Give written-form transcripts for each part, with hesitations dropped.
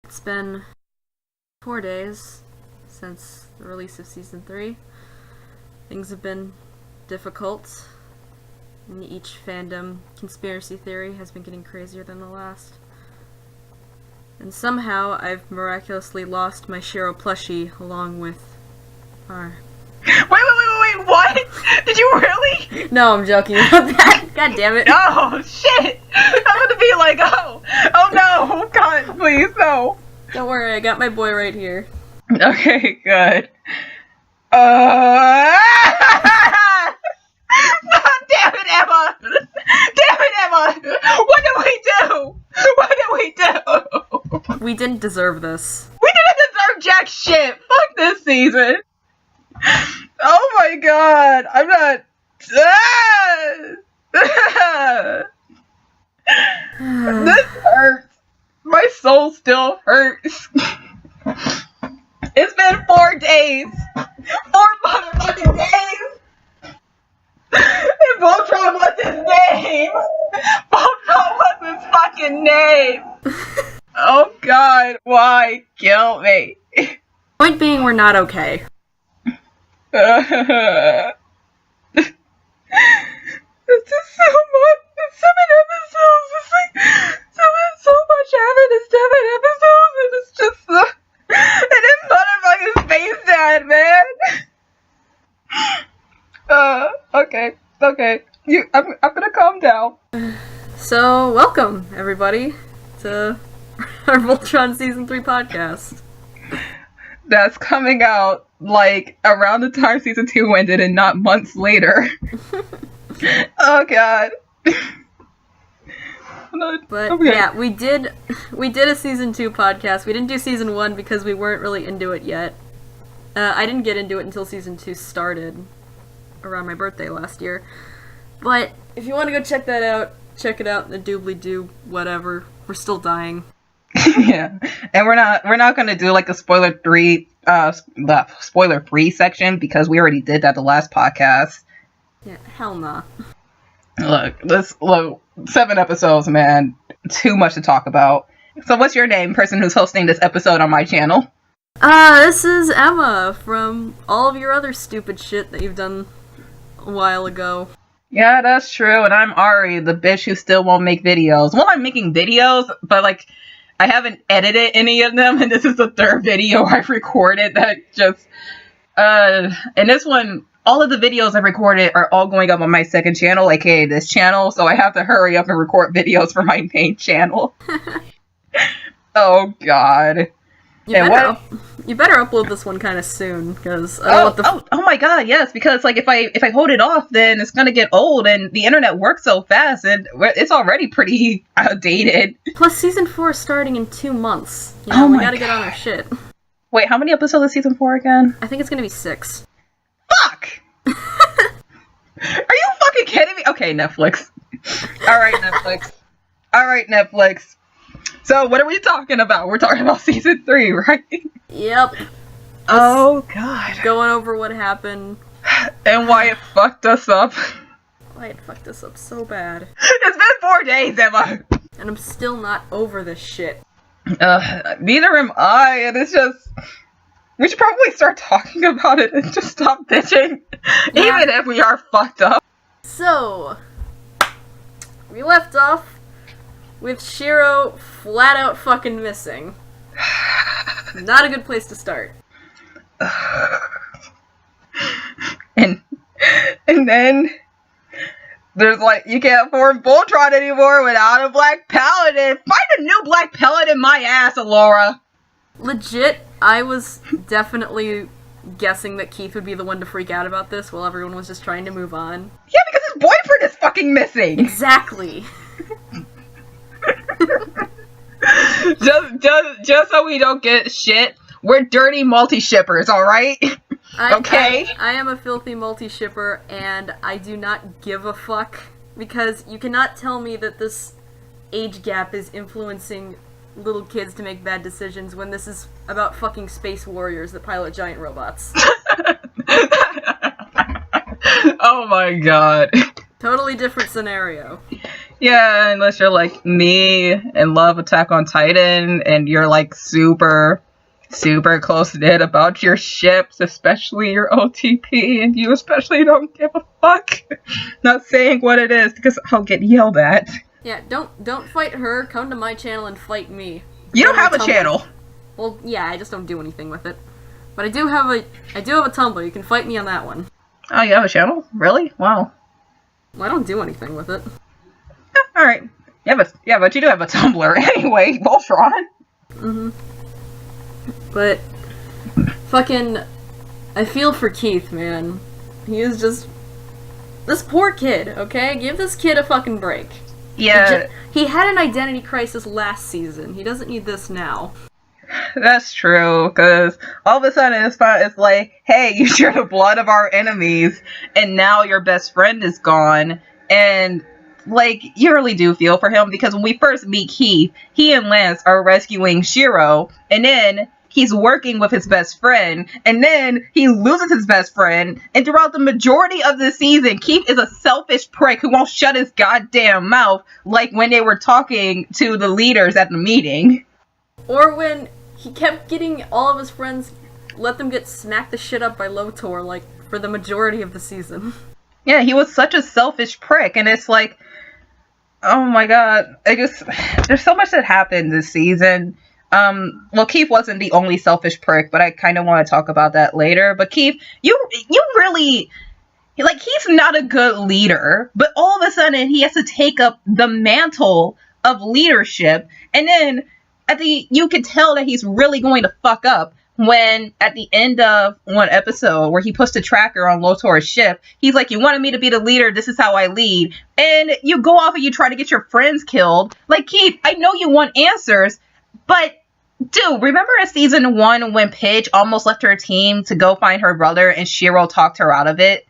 It's been 4 days since the release of Season 3. Things have been difficult. In each fandom, conspiracy theory has been getting crazier than the last. And somehow, I've miraculously lost my Shiro plushie along with our... Wait, what? Did you really? No, I'm joking about that. God damn it. Oh, shit! I'm gonna be like, oh no, God, please, no. Don't worry, I got my boy right here. Okay, good. Damn it, Emma! Damn it, Emma! What did we do? What did we do? We didn't deserve this. We didn't deserve jack shit! Fuck this season! Oh my god! I'm not... This hurts. My soul still hurts. It's been 4 days. 4 motherfucking days. And Voltron was his name. Voltron was his fucking name. Oh god, why kill me? Point being, we're not okay. This is so much. It's 7 episodes. It's like so much happened in 7 episodes, and it's just and this motherfucker's face dead, man. Okay. I'm gonna calm down. So, welcome, everybody, to our Voltron Season 3 podcast. That's coming out, like, around the time Season 2 ended and not months later. Oh, God. But, okay. yeah, we did a Season 2 podcast. We didn't do Season 1 because we weren't really into it yet. I didn't get into it until Season 2 started, around my birthday last year. But, if you want to go check that out, check it out in the doobly-doo, whatever. We're still dying. Yeah, and we're not gonna do like a spoiler-free section because we already did that the last podcast. Yeah, hell nah. Look, 7 episodes, man. Too much to talk about. So what's your name, person who's hosting this episode on my channel? This is Emma from all of your other stupid shit that you've done a while ago. Yeah, that's true, and I'm Ari, the bitch who still won't make videos. Well, I'm making videos, but like, I haven't edited any of them, and this is the 3rd video I've recorded that just, and this one, all of the videos I recorded are all going up on my second channel, aka this channel, so I have to hurry up and record videos for my main channel. Oh, God. You better upload this one kind of soon, because oh my god, yes, because like if I hold it off, then it's gonna get old, and the internet works so fast, and it's already pretty outdated. Plus, Season 4 is starting in 2 months. You know, we gotta get on our shit. Wait, how many episodes is Season 4 again? I think it's gonna be 6. Fuck! Are you fucking kidding me? Okay, Netflix. Alright, Netflix. So, what are we talking about? We're talking about Season 3, right? Yep. Oh, God. Going over what happened. And why it fucked us up. Why it fucked us up so bad. It's been 4 days, Emma! And I'm still not over this shit. Neither am I, and it's just... We should probably start talking about it and just stop bitching. Yeah. Even if we are fucked up. So, we left off with Shiro flat out fucking missing. Not a good place to start. And then there's like, you can't form Voltron anymore without a Black Paladin. Find a new Black Paladin my ass, Alora. Legit, I was definitely guessing that Keith would be the one to freak out about this while everyone was just trying to move on. Yeah, because his boyfriend is fucking missing. Exactly. just so we don't get shit, we're dirty multi-shippers, alright? Okay? I am a filthy multi-shipper, and I do not give a fuck, because you cannot tell me that this age gap is influencing little kids to make bad decisions when this is about fucking space warriors that pilot giant robots. Oh my god. Totally different scenario. Yeah, unless you're like me and love Attack on Titan and you're like super close knit about your ships, especially your OTP, and you especially don't give a fuck. Not saying what it is because I'll get yelled at. Yeah, don't fight her. Come to my channel and fight me. You don't have a channel. Well, yeah, I just don't do anything with it. But I do have a Tumblr. You can fight me on that one. Oh, you have a channel? Really? Wow. Well, I don't do anything with it. All right. Yeah, but you do have a Tumblr anyway, Voltron. Mhm. But fucking, I feel for Keith, man. He is just this poor kid. Okay, give this kid a fucking break. Yeah. He had an identity crisis last season. He doesn't need this now. That's true, because all of a sudden it's like, hey, you share the blood of our enemies, and now your best friend is gone, and, like, you really do feel for him, because when we first meet Keith, he and Lance are rescuing Shiro, and then he's working with his best friend, and then he loses his best friend, and throughout the majority of the season, Keith is a selfish prick who won't shut his goddamn mouth, like when they were talking to the leaders at the meeting. Or when he kept getting all of his friends, let them get smacked the shit up by Lotor, like, for the majority of the season. Yeah, he was such a selfish prick, and it's like, oh my god, there's so much that happened this season. Well, Keith wasn't the only selfish prick, but I kind of want to talk about that later. But Keith, you really, like, he's not a good leader, but all of a sudden he has to take up the mantle of leadership, and then you can tell that he's really going to fuck up when at the end of one episode where he puts the tracker on Lotor's ship, he's like, you wanted me to be the leader, this is how I lead. And you go off and you try to get your friends killed. Like, Keith, I know you want answers, but dude, remember in season 1 when Pidge almost left her team to go find her brother and Shiro talked her out of it?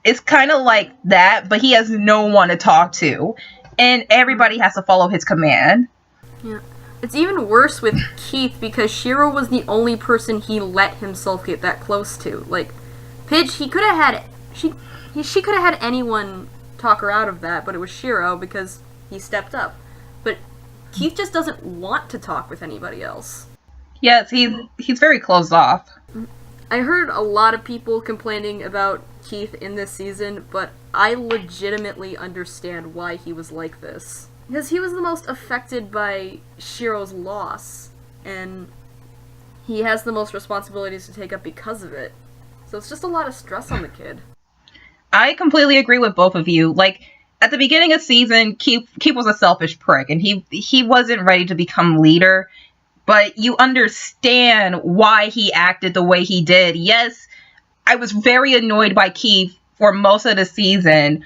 It's kind of like that, but he has no one to talk to. And everybody has to follow his command. Yeah. It's even worse with Keith because Shiro was the only person he let himself get that close to. Like, Pidge, she could have had anyone talk her out of that, but it was Shiro because he stepped up. But Keith just doesn't want to talk with anybody else. Yes, he's very closed off. I heard a lot of people complaining about Keith in this season, but I legitimately understand why he was like this. Because he was the most affected by Shiro's loss, and he has the most responsibilities to take up because of it. So it's just a lot of stress on the kid. I completely agree with both of you. Like, at the beginning of season, Keith was a selfish prick, and he wasn't ready to become leader, but you understand why he acted the way he did. Yes, I was very annoyed by Keith for most of the season.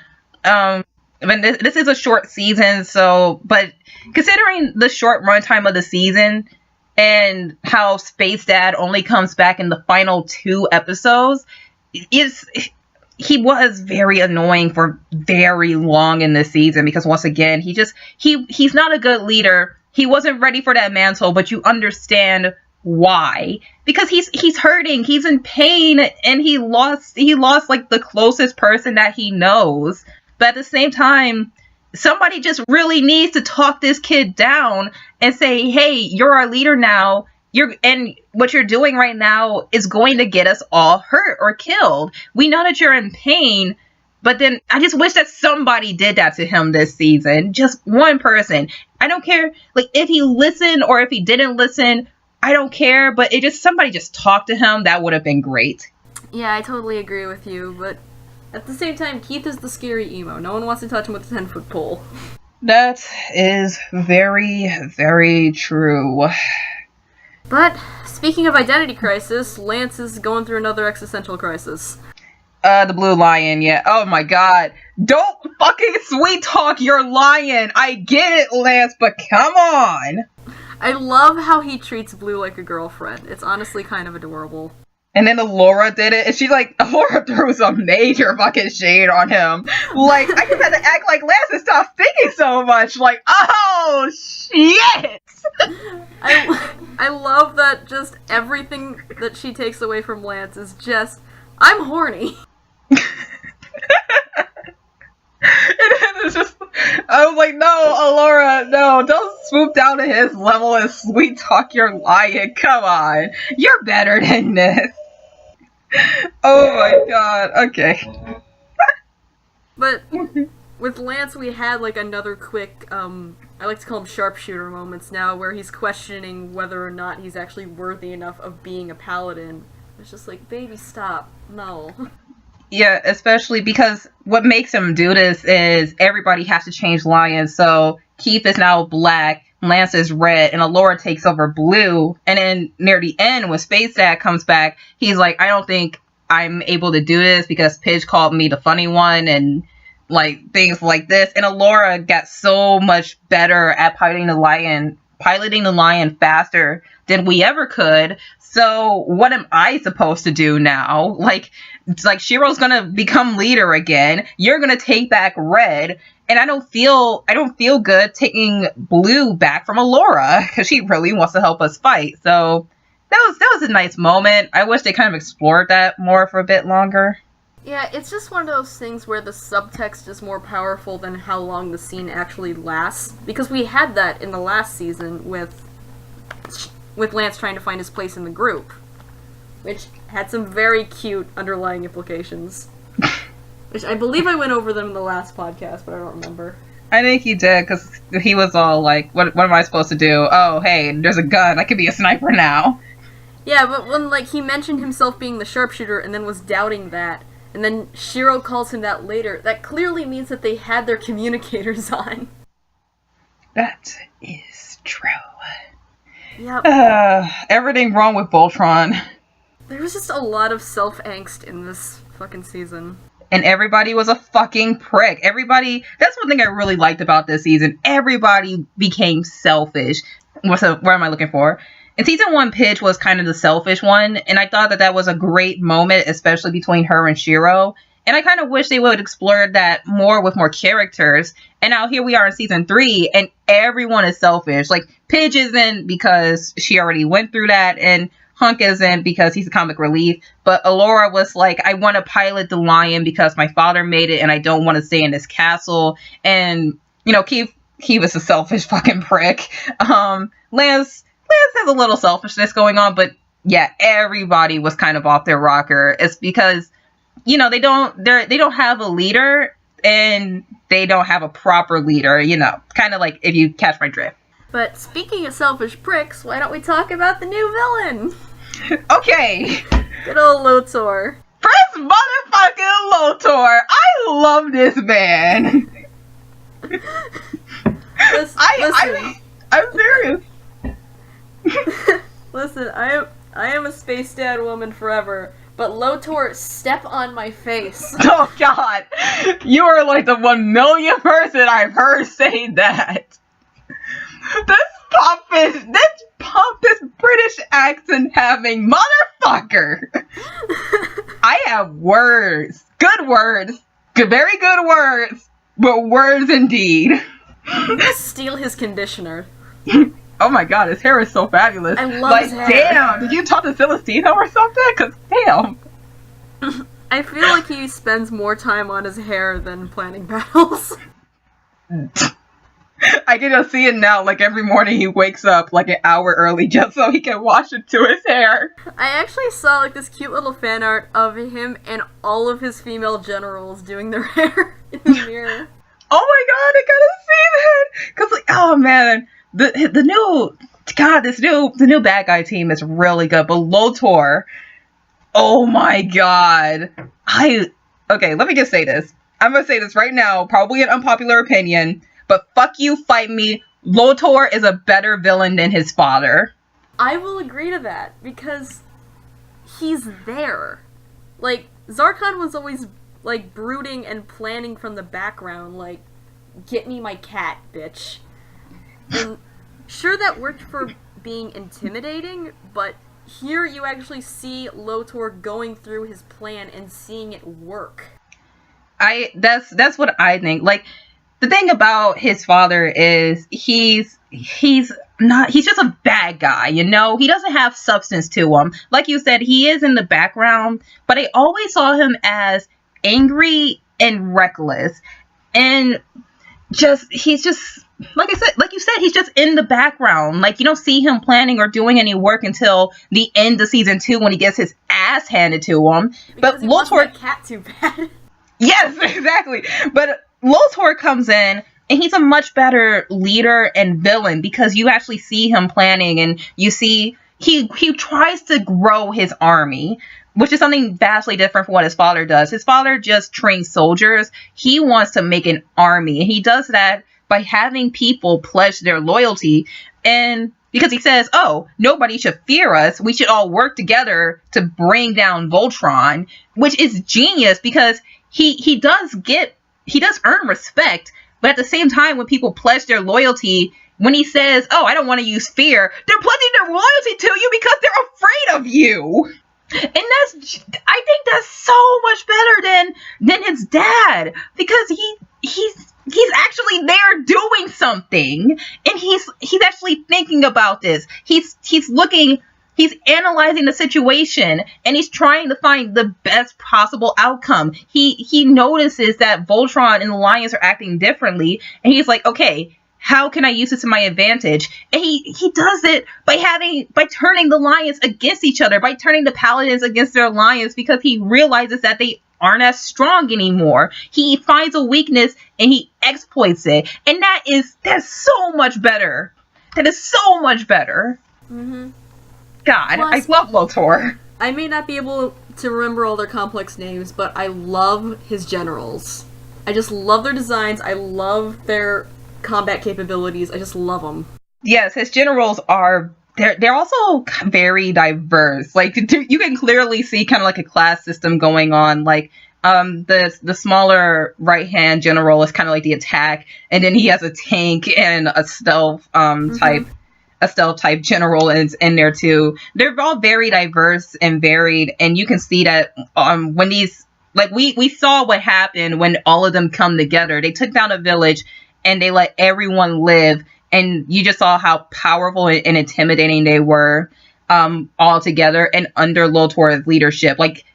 I mean, this is a short season, but considering the short runtime of the season and how Space Dad only comes back in the final 2 episodes, he was very annoying for very long in this season because once again, he's not a good leader. He wasn't ready for that mantle, but you understand why. Because he's hurting, he's in pain, and he lost like the closest person that he knows. But at the same time, somebody just really needs to talk this kid down and say, hey, you're our leader now. And what you're doing right now is going to get us all hurt or killed. We know that you're in pain, but then I just wish that somebody did that to him this season. Just one person. I don't care, like, if he listened or if he didn't listen, I don't care, but somebody just talked to him. That would have been great. Yeah, I totally agree with you, but at the same time, Keith is the scary emo. No one wants to touch him with a 10-foot pole. That is very, very true. But, speaking of identity crisis, Lance is going through another existential crisis. The Blue Lion, yeah. Oh my god. Don't fucking sweet talk your lion! I get it, Lance, but come on! I love how he treats Blue like a girlfriend. It's honestly kind of adorable. And then Laura did it, and she's like, Laura threw some major fucking shade on him. Like, I just had to act like Lance and stop thinking so much. Like, oh, shit! I love that just everything that she takes away from Lance is just, I'm horny. And then it's just, I'm like, no, Alora, no, don't swoop down to his level and sweet talk your lion. Come on. You're better than this. Oh my god, okay. But with Lance, we had like another quick, I like to call them sharpshooter moments now, where he's questioning whether or not he's actually worthy enough of being a paladin. It's just like, baby, stop. No. Yeah, especially because what makes him do this is everybody has to change lions. So Keith is now black, Lance is red, and Alora takes over blue. And then near the end, when Space Dad comes back, he's like, I don't think I'm able to do this because Pidge called me the funny one and like things like this. And Alora got so much better at piloting the lion faster than we ever could. So what am I supposed to do now? Like, it's like Shiro's gonna become leader again. You're gonna take back red, and I don't feel good taking blue back from Alora because she really wants to help us fight. So that was a nice moment. I wish they kind of explored that more for a bit longer. Yeah, it's just one of those things where the subtext is more powerful than how long the scene actually lasts. Because we had that in the last season with Lance trying to find his place in the group, which had some very cute underlying implications. Which I believe I went over them in the last podcast, but I don't remember. I think he did, because he was all like, what am I supposed to do? Oh, hey, there's a gun. I could be a sniper now. Yeah, but when like he mentioned himself being the sharpshooter and then was doubting that, and then Shiro calls him that later, that clearly means that they had their communicators on. That is true. Yep. Everything wrong with Voltron. There was just a lot of self-angst in this fucking season. And everybody was a fucking prick. That's one thing I really liked about this season. Everybody became selfish. What am I looking for? In season 1, Pidge was kind of the selfish one, and I thought that was a great moment, especially between her and Shiro. And I kind of wish they would explore that more with more characters. And now here we are in season 3, and everyone is selfish. Like, Pidge isn't because she already went through that, and Hunk isn't because he's a comic relief. But Alora was like, I want to pilot the lion because my father made it, and I don't want to stay in this castle. And, you know, Keith is a selfish fucking prick. Lance has a little selfishness going on, but yeah, everybody was kind of off their rocker. It's because, you know, they don't have a leader, and they don't have a proper leader, you know, kind of like, if you catch my drift. But speaking of selfish pricks, why don't we talk about the new villain? Okay. Good old Lotor. Press motherfucking Lotor. I love this man. I'm serious. Listen, I am a space dad woman forever, but Lotor, step on my face. Oh god, you are like the 1 millionth person I've heard say that. This pompous British accent having motherfucker. I have words. Good words. Very good words. But words indeed. I'm gonna steal his conditioner. Oh my god, his hair is so fabulous. I love his hair. Damn, did you talk to Celestino or something? Cause damn. I feel like he spends more time on his hair than planning battles. I can just see it now, like every morning he wakes up like an hour early just so he can wash it to his hair. I actually saw like this cute little fan art of him and all of his female generals doing their hair in the mirror. Oh my god, I gotta see that! Cause like, oh man, the new bad guy team is really good, but Lotor, oh my god. Okay, let me just say this. I'm gonna say this right now, probably an unpopular opinion, but fuck you, fight me. Lotor is a better villain than his father. I will agree to that, because he's there. Like, Zarkon was always, like, brooding and planning from the background, like, get me my cat, bitch. And sure, that worked for being intimidating, but here you actually see Lotor going through his plan and seeing it work. That's what I think. Like, the thing about his father is he's just a bad guy, you know? He doesn't have substance to him. Like you said, he is in the background, but I always saw him as angry and reckless. And he's just, like you said, he's just in the background. Like, you don't see him planning or doing any work until the end of season 2 when he gets his ass handed to him. Because but he wants Lotor, that cat too bad. yes, exactly. But Lotor comes in, and he's a much better leader and villain because you actually see him planning, and you see he tries to grow his army, which is something vastly different from what his father does. His father just trains soldiers. He wants to make an army, and he does that by having people pledge their loyalty. And because he says, oh, nobody should fear us. We should all work together to bring down Voltron, which is genius because he does earn respect. But at the same time, when people pledge their loyalty, when he says, oh, I don't want to use fear, they're pledging their loyalty to you because they're afraid of you. And I think that's so much better than his dad, because he's actually there doing something, and he's actually thinking about this. He's analyzing the situation, and he's trying to find the best possible outcome. He notices that Voltron and the Alliance are acting differently, and he's like, okay, how can I use this to my advantage? And he does it by turning the Alliance against each other, by turning the Paladins against their Alliance, because he realizes that they aren't as strong anymore. He finds a weakness and he exploits it. And that's so much better. That is so much better. Mm-hmm. God, Plus, I love Lotor. I may not be able to remember all their complex names, but I love his generals. I just love their designs. I love their combat capabilities. I just love them. Yes, his generals are they're also very diverse. Like, you can clearly see kind of like a class system going on. Like, the smaller right hand general is kind of like the attack, and then he has a tank and a stealth type general is in there too. They're all very diverse and varied, and you can see that when these, like, we saw what happened when all of them come together. They took down a village and they let everyone live, and you just saw how powerful and intimidating they were all together and under Lotor's leadership. Like,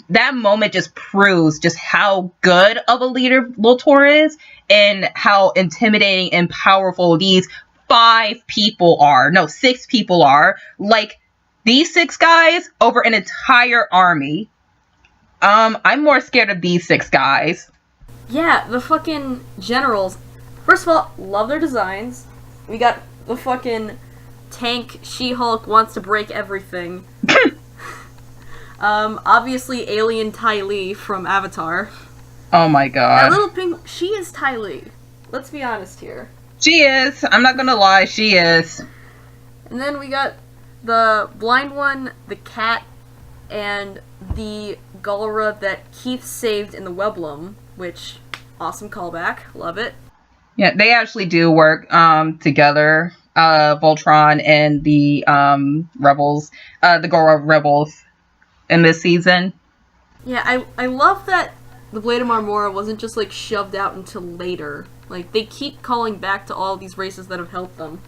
that moment just proves just how good of a leader Lotor is and how intimidating and powerful these 6 people are. Like, these 6 guys over an entire army. I'm more scared of these 6 guys. Yeah, the fucking generals. First of all, love their designs. We got the fucking tank She-Hulk wants to break everything. Obviously alien Ty Lee from Avatar. Oh my god. That little pink, she is Ty Lee. Let's be honest here. She is. I'm not gonna lie, she is. And then we got the blind one, the cat, and the Galra that Keith saved in the Weblum, which, awesome callback. Love it. Yeah, they actually do work together, Voltron and the rebels, the Galra rebels in this season. Yeah, I love that the Blade of Marmora wasn't just, like, shoved out until later. Like, they keep calling back to all these races that have helped them.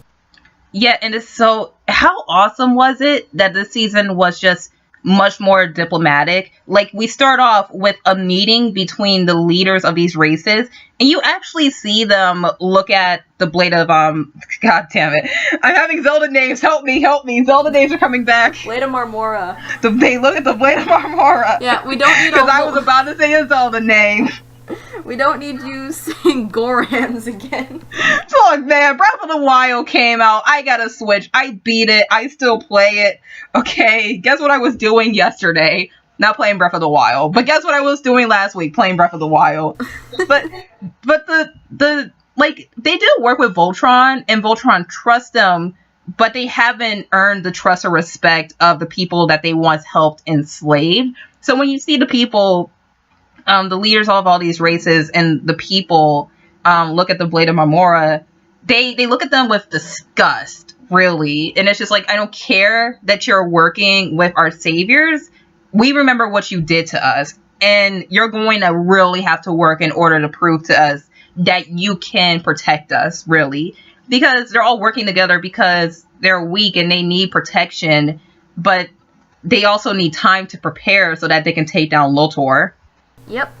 Yeah, and it's so, how awesome was it that this season was just much more diplomatic? Like, we start off with a meeting between the leaders of these races, and you actually see them look at the Blade of, god damn it. I'm having Zelda names, help me, Zelda names are coming back. Blade of Marmora. They look at the Blade of Marmora. Yeah, we don't need because I was about to say a Zelda name. We don't need you saying Gorams again. Look, man, Breath of the Wild came out. I got a Switch. I beat it. I still play it. Okay, guess what I was doing yesterday? Not playing Breath of the Wild. But guess what I was doing last week? Playing Breath of the Wild. but the like, they do work with Voltron, and Voltron trusts them, but they haven't earned the trust or respect of the people that they once helped enslave. So when you see the people, the leaders of all these races and the people look at the Blade of Marmora, they look at them with disgust, really. And it's just like, I don't care that you're working with our saviors. We remember what you did to us, and you're going to really have to work in order to prove to us that you can protect us, really. Because they're all working together because they're weak and they need protection, but they also need time to prepare so that they can take down Lotor. Yep,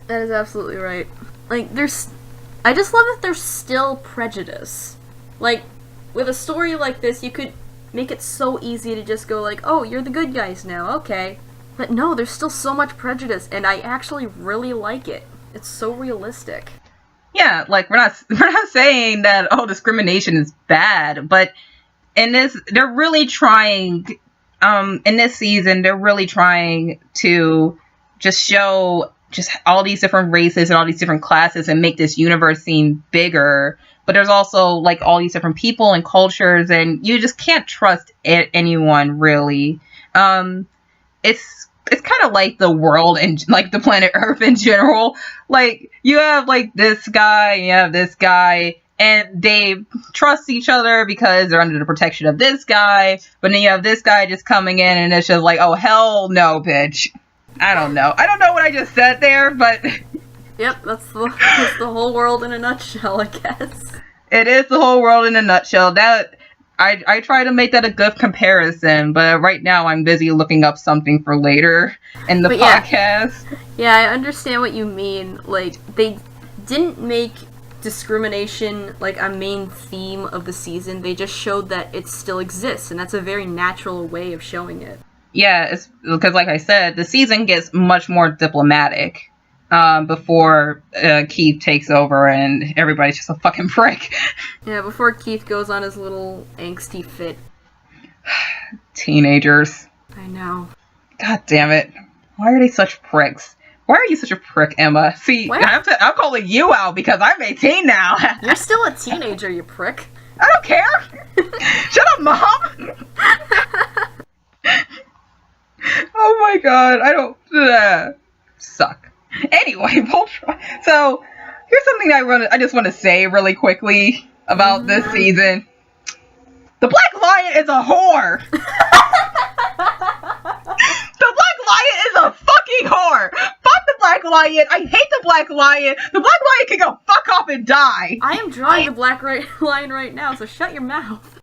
that is absolutely right. Like, there's I just love that there's still prejudice. Like, with a story like this, you could make it so easy to just go like, oh, you're the good guys now, okay. But no, there's still so much prejudice, and I actually really like it. It's so realistic. Yeah, like we're not saying that discrimination is bad, but in this they're really trying in this season they're really trying to just show just all these different races and all these different classes and make this universe seem bigger. But there's also like all these different people and cultures, and you just can't trust anyone really. It's kind of like the world and like the planet Earth in general. Like you have like this guy, you have this guy, and they trust each other because they're under the protection of this guy. But then you have this guy just coming in, and it's just like, oh hell no, bitch. I don't know what I just said there, but yep, that's the whole world in a nutshell, I guess. It is the whole world in a nutshell. That I try to make that a good comparison, but right now I'm busy looking up something for later in the podcast. Yeah, I understand what you mean. Like, they didn't make discrimination like a main theme of the season. They just showed that it still exists, and that's a very natural way of showing it. Yeah, it's because, like I said, the season gets much more diplomatic before Keith takes over and everybody's just a fucking prick. Yeah, before Keith goes on his little angsty fit. Teenagers. I know. God damn it. Why are they such pricks? Why are you such a prick, Emma? See, I'm calling you out because I'm 18 now. You're still a teenager, you prick. I don't care. Shut up, Mom. Oh my god, I don't suck. Anyway, Voltron. So here's something I just want to say really quickly about this season. The Black Lion is a whore. The Black Lion is a fucking whore. Fuck the Black Lion. I hate the Black Lion. The Black Lion can go fuck off and die. I am drawing the Black Lion right now, so shut your mouth.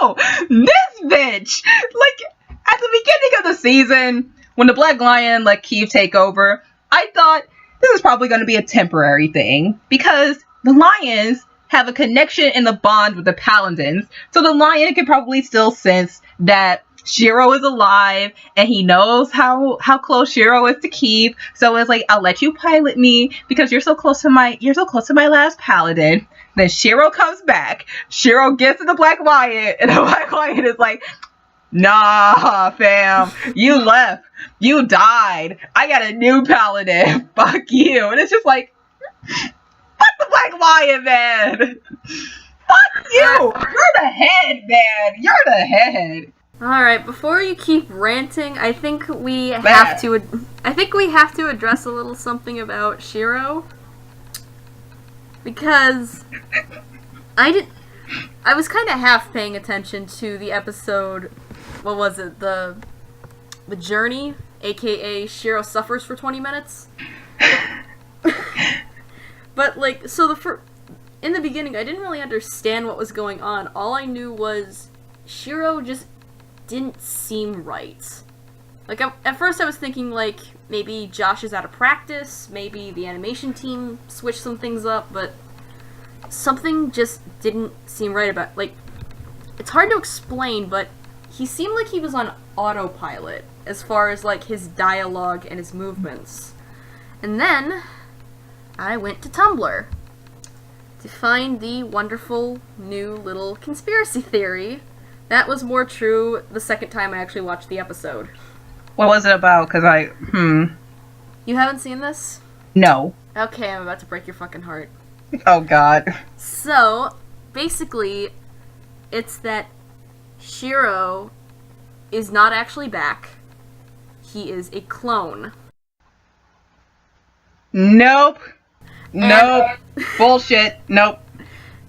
No. This bitch. Like, at the beginning of the season, when the Black Lion let Keith take over, I thought this is probably going to be a temporary thing because the Lions have a connection and a bond with the Paladins. So the Lion can probably still sense that Shiro is alive and he knows how close Shiro is to Keith. So it's like, I'll let you pilot me because you're so close to my last Paladin. Then Shiro comes back. Shiro gets to the Black Lion and the Black Lion is like, nah, fam, you left. You died. I got a new Paladin. Fuck you. And it's just like, fuck the Black Lion, man. Fuck you. You're the head, man. You're the head. Alright, before you keep ranting, I think we have to address a little something about Shiro. Because I was kind of half paying attention to the episode, what was it, the Journey, aka Shiro suffers for 20 minutes. But like, so in the beginning I didn't really understand what was going on. All I knew was Shiro just didn't seem right. Like, at first I was thinking, like, maybe Josh is out of practice, maybe the animation team switched some things up, but something just didn't seem right about, like, it's hard to explain, but he seemed like he was on autopilot as far as, like, his dialogue and his movements. And then I went to Tumblr to find the wonderful new little conspiracy theory that was more true the second time I actually watched the episode. What was it about? Because You haven't seen this? No. Okay, I'm about to break your fucking heart. Oh, God. So, basically, it's that Shiro is not actually back. He is a clone. Nope. Bullshit. Nope.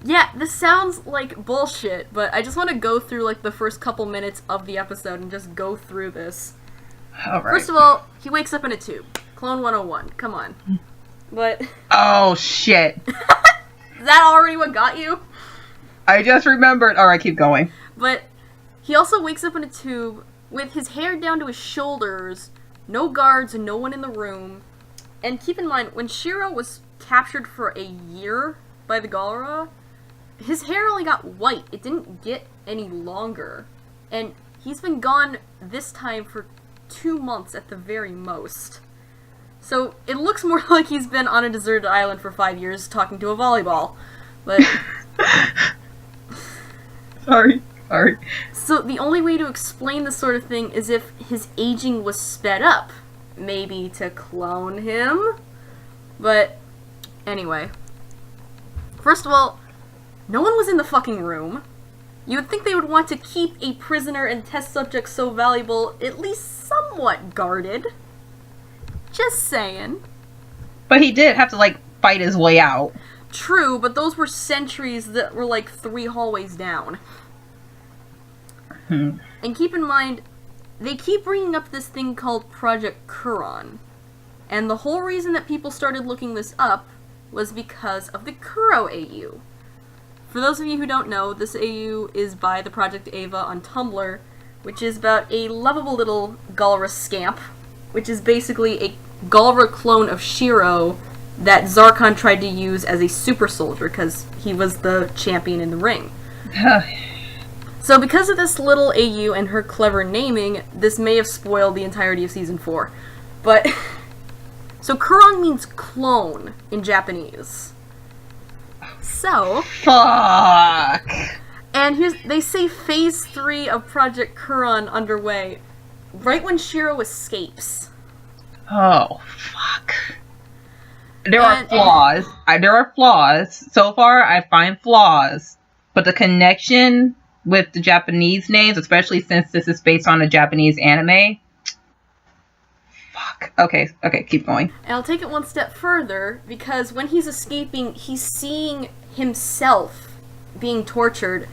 Yeah, this sounds like bullshit, but I just want to go through, like, the first couple minutes of the episode and just go through this. All right. First of all, he wakes up in a tube. Clone 101. Come on. But... Oh, shit. Is that already what got you? I just remembered. Alright, keep going. But he also wakes up in a tube with his hair down to his shoulders, no guards and no one in the room. And keep in mind, when Shiro was captured for a year by the Galra, his hair only got white. It didn't get any longer. And he's been gone this time for 2 months at the very most. So it looks more like he's been on a deserted island for 5 years talking to a volleyball. But... Sorry. So the only way to explain this sort of thing is if his aging was sped up. Maybe to clone him? But, anyway. First of all, no one was in the fucking room. You would think they would want to keep a prisoner and test subject so valuable at least somewhat guarded. Just saying. But he did have to, like, fight his way out. True, but those were sentries that were like 3 hallways down. And keep in mind, they keep bringing up this thing called Project Curran. And the whole reason that people started looking this up was because of the Kuro AU. For those of you who don't know, this AU is by the Project Ava on Tumblr, which is about a lovable little Galra scamp, which is basically a Galra clone of Shiro that Zarkon tried to use as a super soldier because he was the champion in the ring. So because of this little AU and her clever naming, this may have spoiled the entirety of Season 4. But, so Curran means clone in Japanese. So... Fuck! And they say Phase 3 of Project Curran underway, right when Shiro escapes. Oh, fuck. There are flaws. So far, I find flaws. But the connection with the Japanese names, especially since this is based on a Japanese anime. Fuck. Okay, keep going. And I'll take it one step further, because when he's escaping, he's seeing himself being tortured.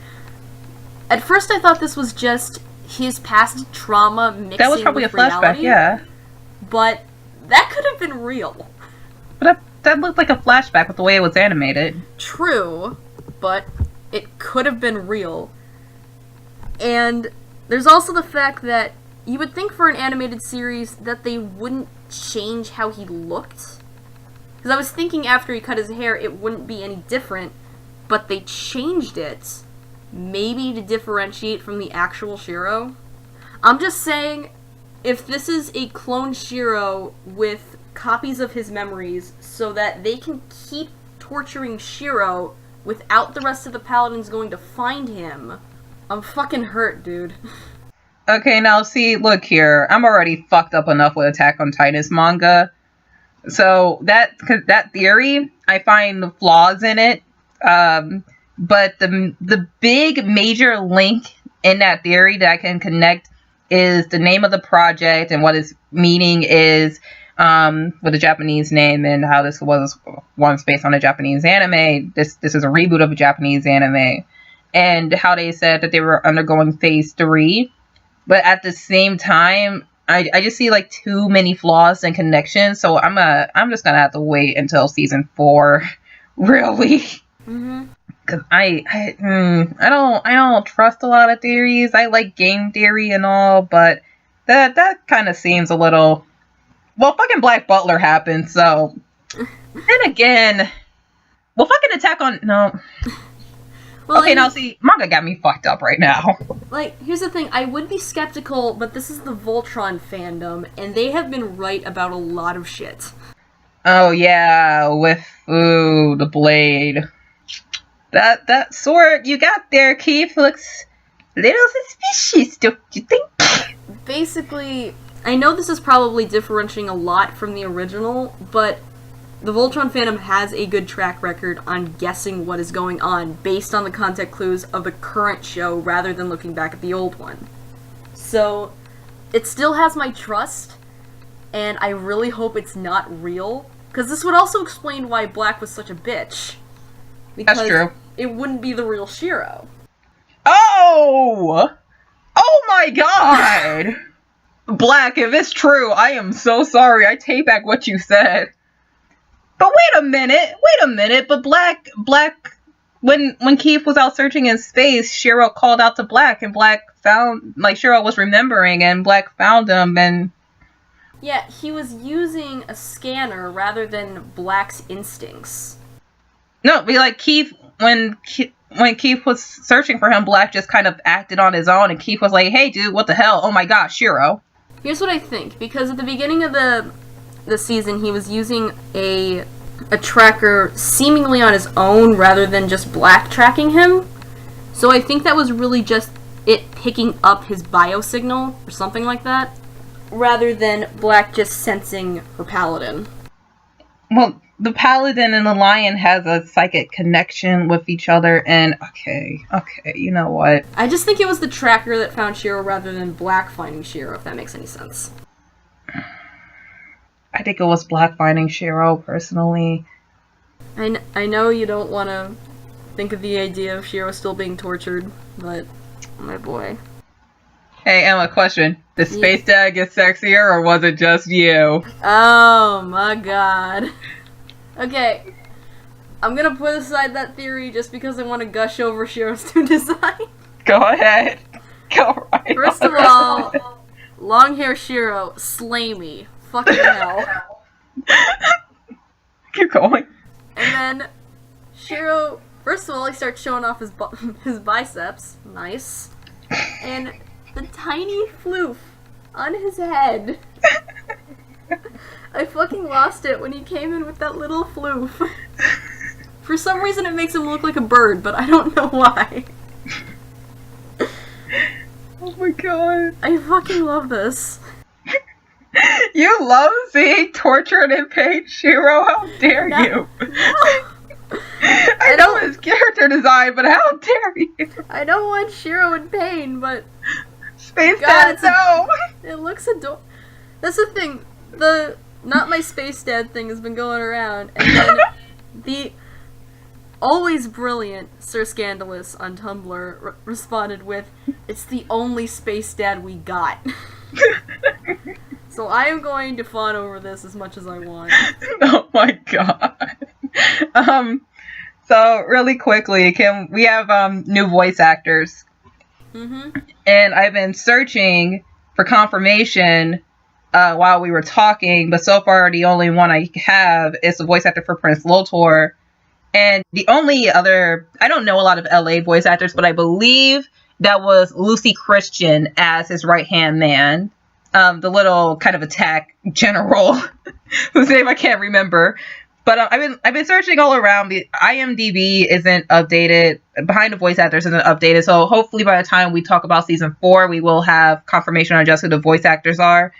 At first I thought this was just his past trauma mixing That was probably with a flashback, reality, yeah. But that could have been real. But that looked like a flashback with the way it was animated. True, but it could have been real. And there's also the fact that you would think for an animated series that they wouldn't change how he looked. Because I was thinking after he cut his hair it wouldn't be any different, but they changed it, maybe to differentiate from the actual Shiro. I'm just saying, if this is a clone Shiro with copies of his memories so that they can keep torturing Shiro without the rest of the Paladins going to find him, I'm fucking hurt, dude. Okay, now see, look here. I'm already fucked up enough with Attack on Titan's manga. So that theory, I find flaws in it. But the big major link in that theory that I can connect is the name of the project and what its meaning is with the Japanese name and how this was once based on a Japanese anime. This is a reboot of a Japanese anime. And how they said that they were undergoing Phase 3. But at the same time, I just see like too many flaws and connections. So I'm just gonna have to wait until Season 4, really. Cause I don't trust a lot of theories. I like game theory and all, but that kind of seems a little. Well, fucking Black Butler happened, so. Then again, well, fucking Attack on no. Well, okay, now see, manga got me fucked up right now. Like, here's the thing, I would be skeptical, but this is the Voltron fandom, and they have been right about a lot of shit. Oh yeah, with the blade. That sword you got there, Keith, looks a little suspicious, don't you think? Basically, I know this is probably differentiating a lot from the original, but the Voltron fandom has a good track record on guessing what is going on based on the content clues of the current show rather than looking back at the old one. So, it still has my trust, and I really hope it's not real, because this would also explain why Black was such a bitch. Because that's true. It wouldn't be the real Shiro. Oh! Oh my god! Black, if it's true, I am so sorry. I take back what you said. But wait a minute, but Black, when Keith was out searching in space, Shiro called out to Black, and Black found, like, Shiro was remembering, and Black found him, and Yeah, he was using a scanner rather than Black's instincts. No, but like Keith, when Keith was searching for him, Black just kind of acted on his own, and Keith was like, "Hey, dude, what the hell? Oh my gosh, Shiro." Here's what I think, because at the beginning of the season, he was using a tracker seemingly on his own rather than just Black tracking him. So I think that was really just it picking up his biosignal or something like that, rather than Black just sensing her paladin. Well, the paladin and the lion has a psychic connection with each other, and okay, you know what? I just think it was the tracker that found Shiro rather than Black finding Shiro, if that makes any sense. I think it was Black finding Shiro, personally. I know you don't want to think of the idea of Shiro still being tortured, but my boy. Hey, Emma, question. Did Space Dad get sexier, or was it just you? Oh my god. Okay. I'm gonna put aside that theory just because I want to gush over Shiro's new design. Go ahead. Go right. First of all, long hair Shiro, slay me. Fucking hell. Keep going. And then Shiro, first of all, he starts showing off his biceps. Nice. And the tiny floof on his head. I fucking lost it when he came in with that little floof. For some reason it makes him look like a bird, but I don't know why. Oh my god. I fucking love this. You love seeing tortured and pain Shiro? How dare you? I know his character design, but how dare you? I don't want Shiro in pain, but Space Dad, no! It looks adorable. That's the thing. The not my Space Dad thing has been going around, and then the always brilliant Sir Scandalous on Tumblr responded with, "It's the only Space Dad we got." So I am going to fawn over this as much as I want. Oh my god. So really quickly, we have new voice actors. Mm-hmm. And I've been searching for confirmation while we were talking, but so far the only one I have is the voice actor for Prince Lotor. And the only other, I don't know a lot of LA voice actors, but I believe that was Lucy Christian as his right-hand man. The little kind of attack general whose name I can't remember. But I've been searching all around. The IMDb isn't updated. Behind the voice actors isn't updated. So hopefully by the time we talk about season 4, we will have confirmation on just who the voice actors are.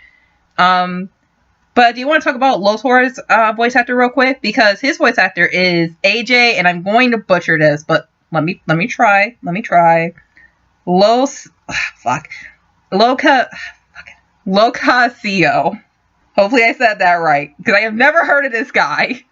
But do you want to talk about Lotor's voice actor real quick? Because his voice actor is AJ, and I'm going to butcher this, but let me try. Locasio. Hopefully I said that right, because I have never heard of this guy.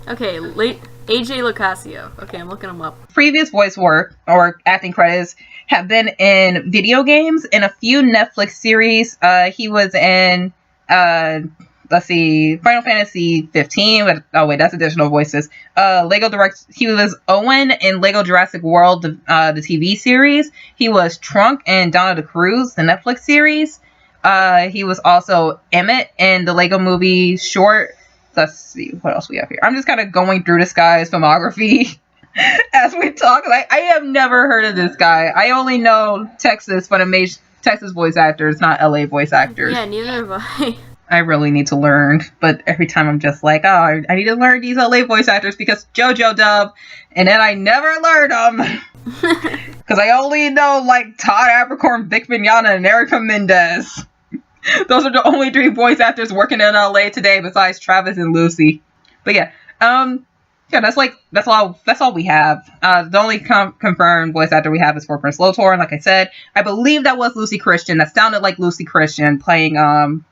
Okay, AJ Locasio. Okay, I'm looking him up. Previous voice work or acting credits have been in video games and a few Netflix series. He was in, let's see, Final Fantasy 15. But, oh wait, that's additional voices. He was Owen in Lego Jurassic World, the TV series. He was Trunk in Dawn of the Cruise, the Netflix series. He was also Emmett in the Lego movie short. Let's see what else we have here. I'm just kind of going through this guy's filmography as we talk. I have never heard of this guy. I only know Texas, but I'm Texas voice actors, not LA voice actors. Yeah, neither have I. I really need to learn, but every time I'm just like, oh, I need to learn these LA voice actors because JoJo dub, and then I never learn them. Because I only know, like, Todd Abercorn, Vic Mignogna, and Erica Mendez. Those are the only 3 voice actors working in LA today besides Travis and Lucy. But yeah, that's all we have. The only confirmed voice actor we have is for Prince Lotor, and like I said, I believe that was Lucy Christian. That sounded like Lucy Christian playing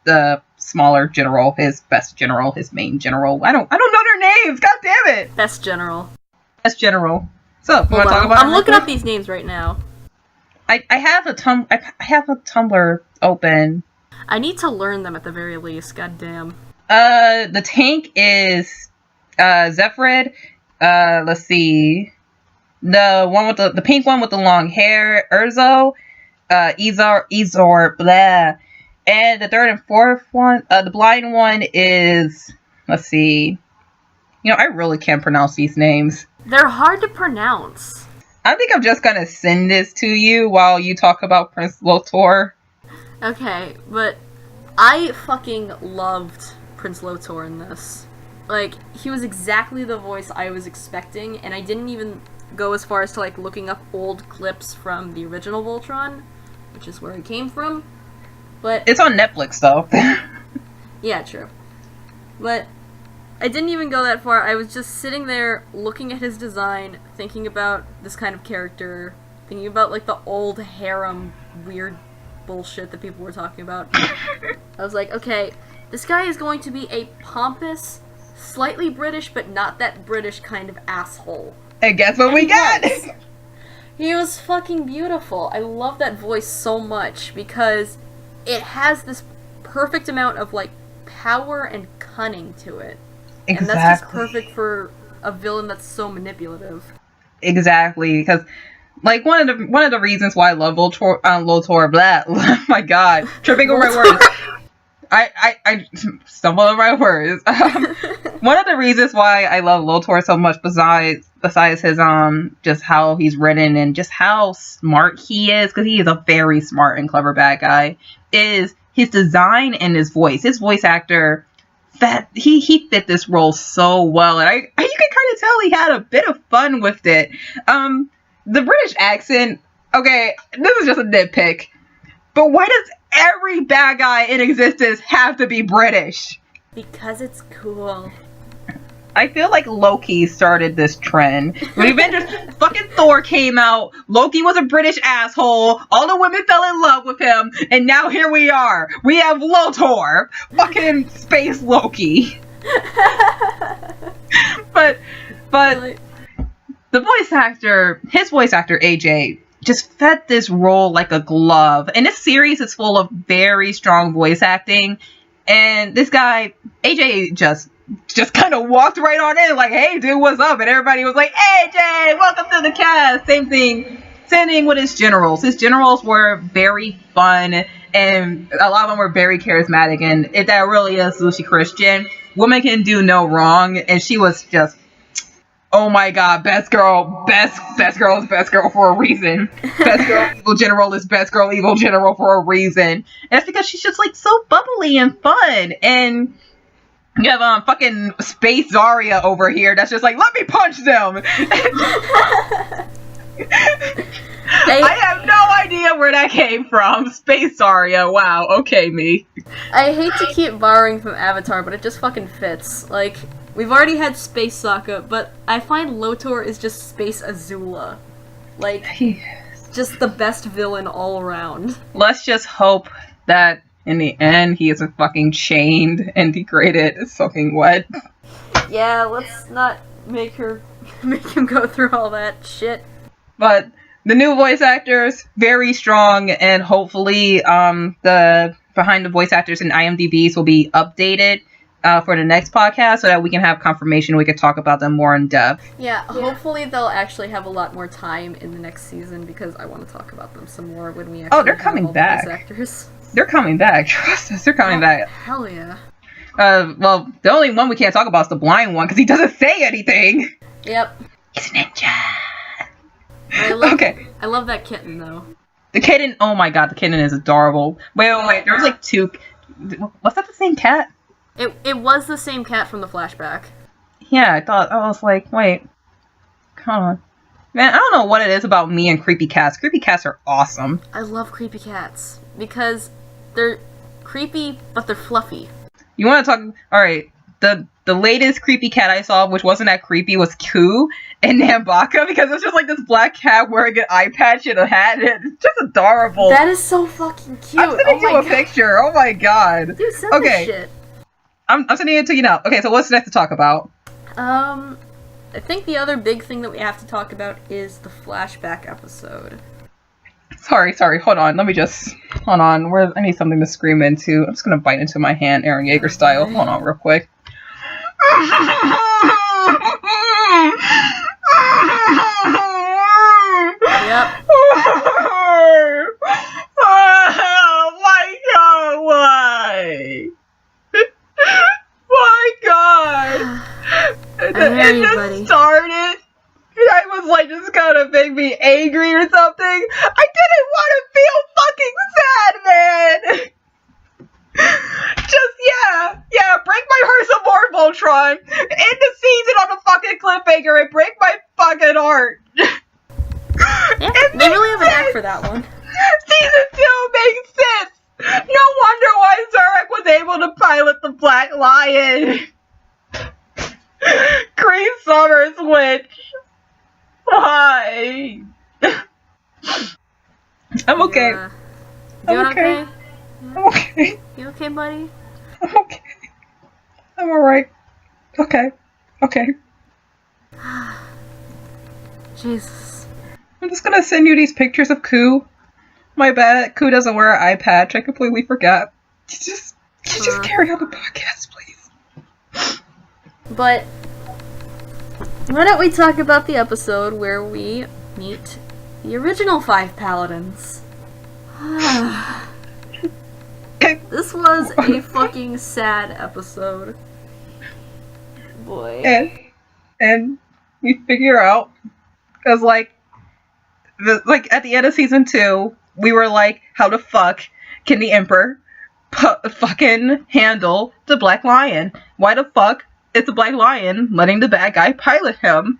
the smaller general, his best general, his main general. I don't know their names. God damn it. Best general. So, want to talk about? I'm looking up these names right now. I have a Tumblr open. I need to learn them at the very least. God damn. The tank is Zephyrid. Let's see. The one with the pink one with the long hair, Urzo. Ezor, blah. And the third and fourth one, the blind one is, let's see. I really can't pronounce these names. They're hard to pronounce. I think I'm just gonna send this to you while you talk about Prince Lotor. Okay, but I fucking loved Prince Lotor in this. Like, he was exactly the voice I was expecting, and I didn't even go as far as to, like, looking up old clips from the original Voltron, which is where he came from. But it's on Netflix, though. Yeah, true. But I didn't even go that far. I was just sitting there looking at his design, thinking about this kind of character, thinking about, like, the old harem weird bullshit that people were talking about. I was like, okay, this guy is going to be a pompous, slightly British, but not that British kind of asshole. And guess what we got? He was fucking beautiful. I love that voice so much because it has this perfect amount of, like, power and cunning to it. Exactly. And that's just perfect for a villain that's so manipulative. Exactly, because like one of the reasons why I love Lotor, blah, oh my god, tripping over my words. I stumbled over my words. One of the reasons why I love Lotor so much, besides his just how he's written and just how smart he is, because he is a very smart and clever bad guy, is his design and his voice. His voice actor, that he fit this role so well, and you can kind of tell he had a bit of fun with it. The British accent, okay, this is just a nitpick, but why does every bad guy in existence have to be British? Because it's cool. I feel like Loki started this trend. When Avengers fucking Thor came out, Loki was a British asshole, all the women fell in love with him, and now here we are. We have Lotor, fucking space Loki. but the voice actor, his voice actor AJ, just fit this role like a glove. And this series is full of very strong voice acting, and this guy AJ just kind of walked right on in, like, hey dude, what's up? And everybody was like, AJ, welcome to the cast. Same thing with his generals. His generals were very fun, and a lot of them were very charismatic, and if that really is Lucy Christian, woman can do no wrong, and she was just, oh my god, best girl is best girl for a reason. Best girl evil general is best girl evil general for a reason. And that's because she's just like so bubbly and fun. And you have fucking Space Zarya over here that's just like, let me punch them. I have no idea where that came from. Space Zarya, wow, okay, me. I hate to keep borrowing from Avatar, but it just fucking fits. Like, we've already had Space Sokka, but I find Lotor is just Space Azula. Like, just the best villain all around. Let's just hope that in the end he isn't fucking chained and degraded soaking wet. Yeah, let's not make him go through all that shit. But the new voice actors, very strong, and hopefully the behind the voice actors in IMDb's will be updated for the next podcast so that we can have confirmation, we can talk about them more in depth. Yeah, hopefully they'll actually have a lot more time in the next season, because I want to talk about them some more when we actually they're coming have all back. The voice actors. They're coming back, trust us, they're coming back. Hell yeah. Well, the only one we can't talk about is the blind one, because he doesn't say anything. Yep. He's a ninja. I love that kitten, though. The kitten, oh my god, the kitten is adorable. Wait, there was like two, was that the same cat? It was the same cat from the flashback. Yeah, I was like, wait, come on. Man, I don't know what it is about me and creepy cats. Creepy cats are awesome. I love creepy cats, because they're creepy, but they're fluffy. You want to talk, alright, the latest creepy cat I saw, which wasn't that creepy, was Ku in Nambaka, because it's just like this black cat wearing an eye patch and a hat, and it's just adorable. That is so fucking cute. I'm sending you a picture, oh my god. Dude, send this shit. I'm sending it to you now. Okay, so what's next to talk about? I think the other big thing that we have to talk about is the flashback episode. Sorry, hold on. Hold on. I need something to scream into. I'm just gonna bite into my hand, Aaron Yeager style. Hold on real quick. Yep. Oh my god, hear you, just buddy. started. I was like, just gonna make me angry or something. I didn't want to feel fucking sad, man. Just, yeah, break my heart some more, Voltron. End the season on a fucking cliffhanger and break my fucking heart. Yeah, they really have an act for that one. Season 2 makes sense. No wonder why Zarek was able to pilot the Black Lion. Green Summer's witch. Why? I'm okay. Doing okay? I'm okay. You okay, buddy? I'm okay. I'm alright. Okay. Jesus. I'm just gonna send you these pictures of Koo. My bad, Koo doesn't wear an eye patch. I completely forgot. Can you just carry on the podcast, please? But why don't we talk about the episode where we meet the original 5 paladins? This was a fucking sad episode. Boy. And we figure out, because like at the end of season 2, we were like, how the fuck can the Emperor fucking handle the Black Lion? Why the fuck is the Black Lion letting the bad guy pilot him?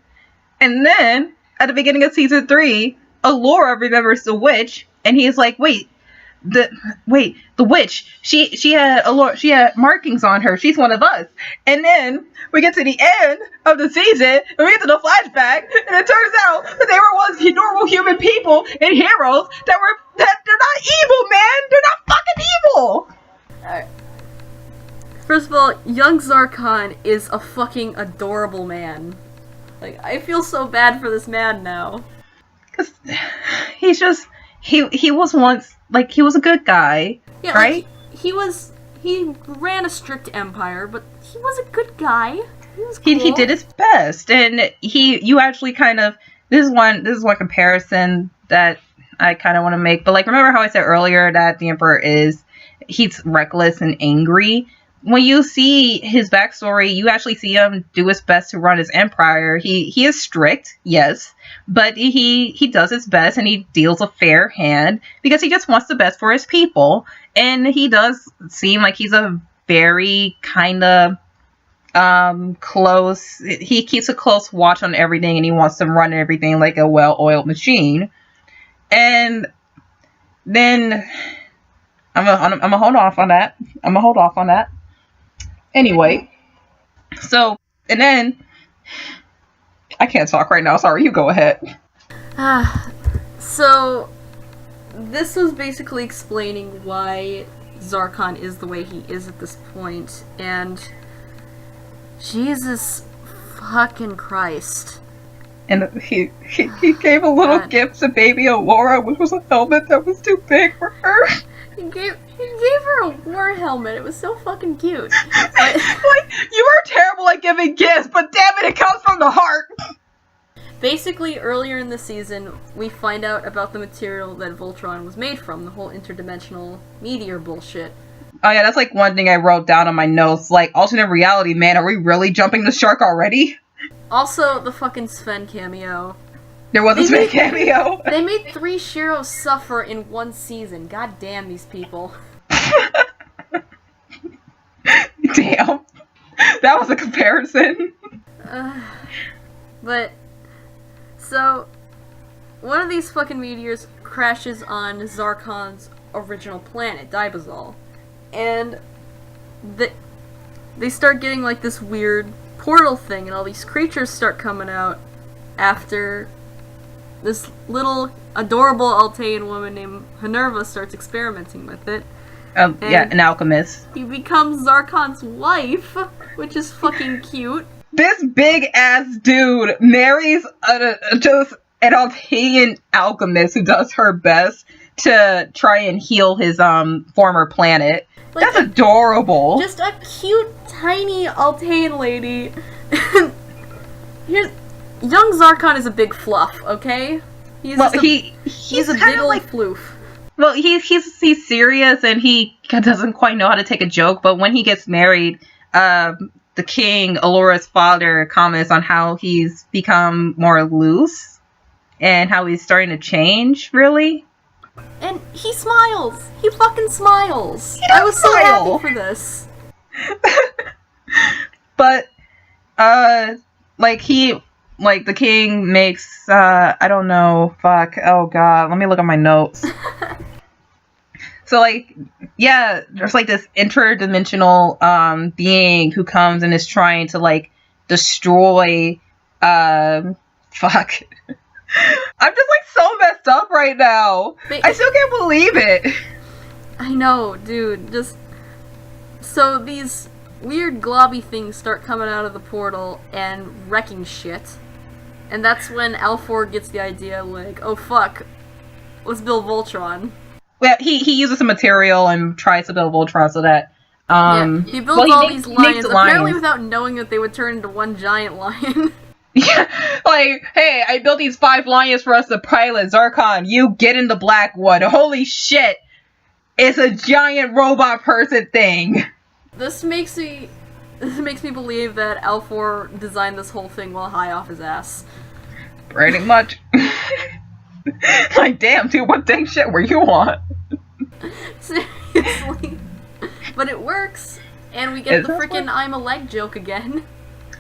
And then at the beginning of season 3, Allura remembers the witch, and he's like, the witch, she had markings on her. She's one of us. And then we get to the end of the season, and we get to the flashback, and it turns out that they were once normal human people and heroes that they're not evil, man. They're not fucking evil. Alright. First of all, young Zarkon is a fucking adorable man. Like, I feel so bad for this man now. Cause he's just he was once, like, he was a good guy, yeah, right? Like, he ran a strict empire, but he was a good guy. He was cool. He did his best, and you actually kind of, this is one comparison that I kind of want to make. But like, remember how I said earlier that the Emperor he's reckless and angry? When you see his backstory, you actually see him do his best to run his empire. He is strict, yes, but he does his best, and he deals a fair hand because he just wants the best for his people. And he does seem like he's a very kind of close. He keeps a close watch on everything, and he wants to run everything like a well-oiled machine. And then I'm gonna hold off on that. Anyway, so, and then, I can't talk right now, sorry, you go ahead. So, this was basically explaining why Zarkon is the way he is at this point, and Jesus fucking Christ. And he gave a little gift to baby Allura, which was a helmet that was too big for her. He gave her a war helmet. It was so fucking cute. But, like, you are terrible at giving gifts, but damn it comes from the heart. Basically, earlier in the season, we find out about the material that Voltron was made from, the whole interdimensional meteor bullshit. Oh yeah, that's like one thing I wrote down on my notes. Like, alternate reality, man, are we really jumping the shark already? Also, the fucking Sven cameo. There was a Sven cameo. They made 3 Shiros suffer in one season. God damn these people. Damn. That was a comparison. But, so, one of these fucking meteors crashes on Zarkon's original planet, Dibazol. And they start getting like this weird portal thing, and all these creatures start coming out after this little adorable Altean woman named Minerva starts experimenting with it. Yeah, an alchemist. He becomes Zarkon's wife, which is fucking cute. This big ass dude marries just an Altean alchemist who does her best to try and heal his former planet. Like, that's adorable. Just a cute, tiny Altean lady. Young Zarkon is a big fluff, okay? He's a big old like, floof. Well, he's serious, and he doesn't quite know how to take a joke, but when he gets married, the the king, Alora's father, comments on how he's become more loose and how he's starting to change, really. And he smiles! He fucking smiles! I was so happy for this. But, the king makes, I don't know, fuck, oh god, let me look at my notes. So, there's, this interdimensional, being who comes and is trying to, destroy, fuck. I'm just, so messed up right now. I still can't believe it. I know, dude, so these weird globby things start coming out of the portal and wrecking shit. And that's when Alfor gets the idea, oh fuck, let's build Voltron. Well, he uses a material and tries to build Voltron so that, he builds all these lions, apparently without knowing that they would turn into one giant lion. Yeah, hey, I built these 5 lions for us to pilot, Zarkon, you get in the black one. Holy shit! It's a giant robot person thing! This makes me believe that Alfor designed this whole thing while high off his ass. Pretty much. Damn, dude, what dang shit were you on? Seriously. But it works, and we get the freaking I'm a leg joke again.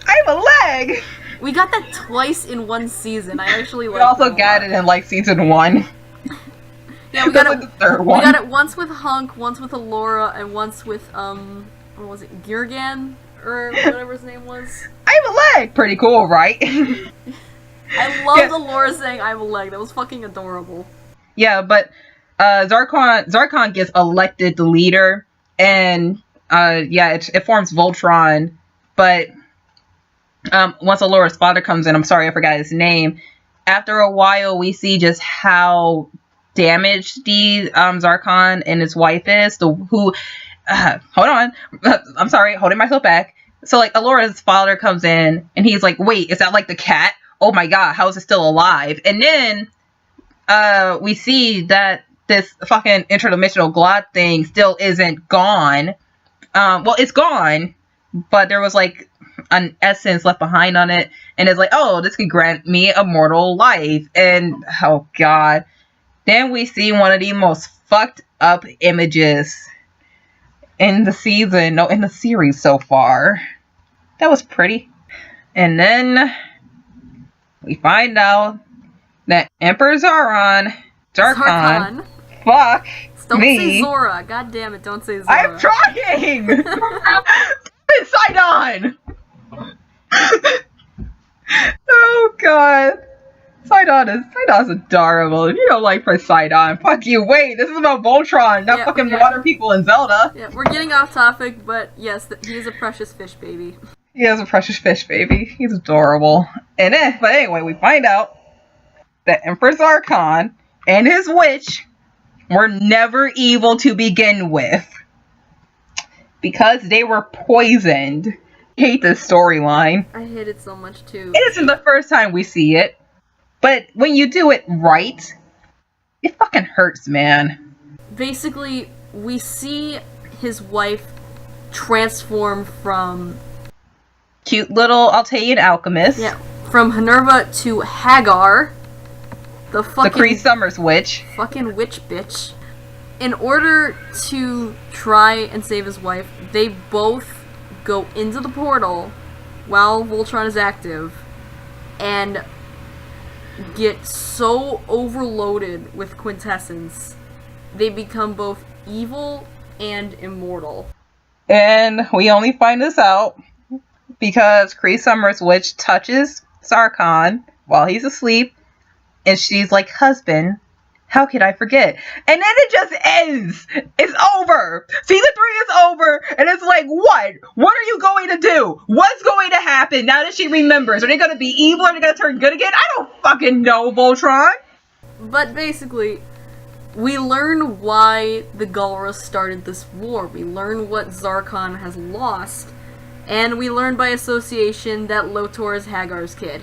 I'm a leg! We got that twice in one seaison. I actually like. We also got it in season 1. Yeah, we got it. The third one. We got it once with Hunk, once with Alora, and once with what was it, Gurgan or whatever his name was. I'm a leg. Pretty cool, right? I loved Alora saying "I'm a leg." That was fucking adorable. Yeah, but Zarkon gets elected the leader, and it forms Voltron. But once Alora's father comes in, I'm sorry, I forgot his name. After a while, we see just how damaged the Zarkon and his wife is. Hold on, I'm sorry, holding myself back. So Alora's father comes in, and he's like, "Wait, is that the cat? Oh my god, how is it still alive?" And then we see that this fucking interdimensional glot thing still isn't gone. Well, it's gone, but there was an essence left behind on it, and it's oh, this could grant me immortal life. And oh god, then we see one of the most fucked up images in the series so far. That was pretty. And then we find out that Emperor Zarkon. Fuck don't me. say Zora. God damn it, don't say Zora. I'm trying! It's Sidon! Oh god. Sidon's adorable. If you don't like Poseidon, fuck you. Wait, this is about Voltron, not fucking water people in Zelda. Yeah, we're getting off topic, but yes, he is a precious fish baby. He is a precious fish baby. He's adorable. But anyway, we find out that Emperor Zarkon and his witch were never evil to begin with. Because they were poisoned. I hate this storyline. I hate it so much too. It isn't the first time we see it. But when you do it right, it fucking hurts, man. Basically, we see his wife transform from cute little Altaian alchemist. Yeah, from Minerva to Hagar, the Cree Summers witch. Fucking witch bitch. In order to try and save his wife, they both go into the portal while Voltron is active and get so overloaded with quintessence, they become both evil and immortal. And we only find this out because Cree Summers witch touches Zarkon while he's asleep, and she's like, "Husband, how could I forget?" And then it just ends. It's over. Season 3 is over, and it's what? What are you going to do? What's going to happen now that she remembers? Are they going to be evil? Are they going to turn good again? I don't fucking know, Voltron. But basically, we learn why the Galra started this war. We learn what Zarkon has lost, and we learn by association that Lotor is Hagar's kid.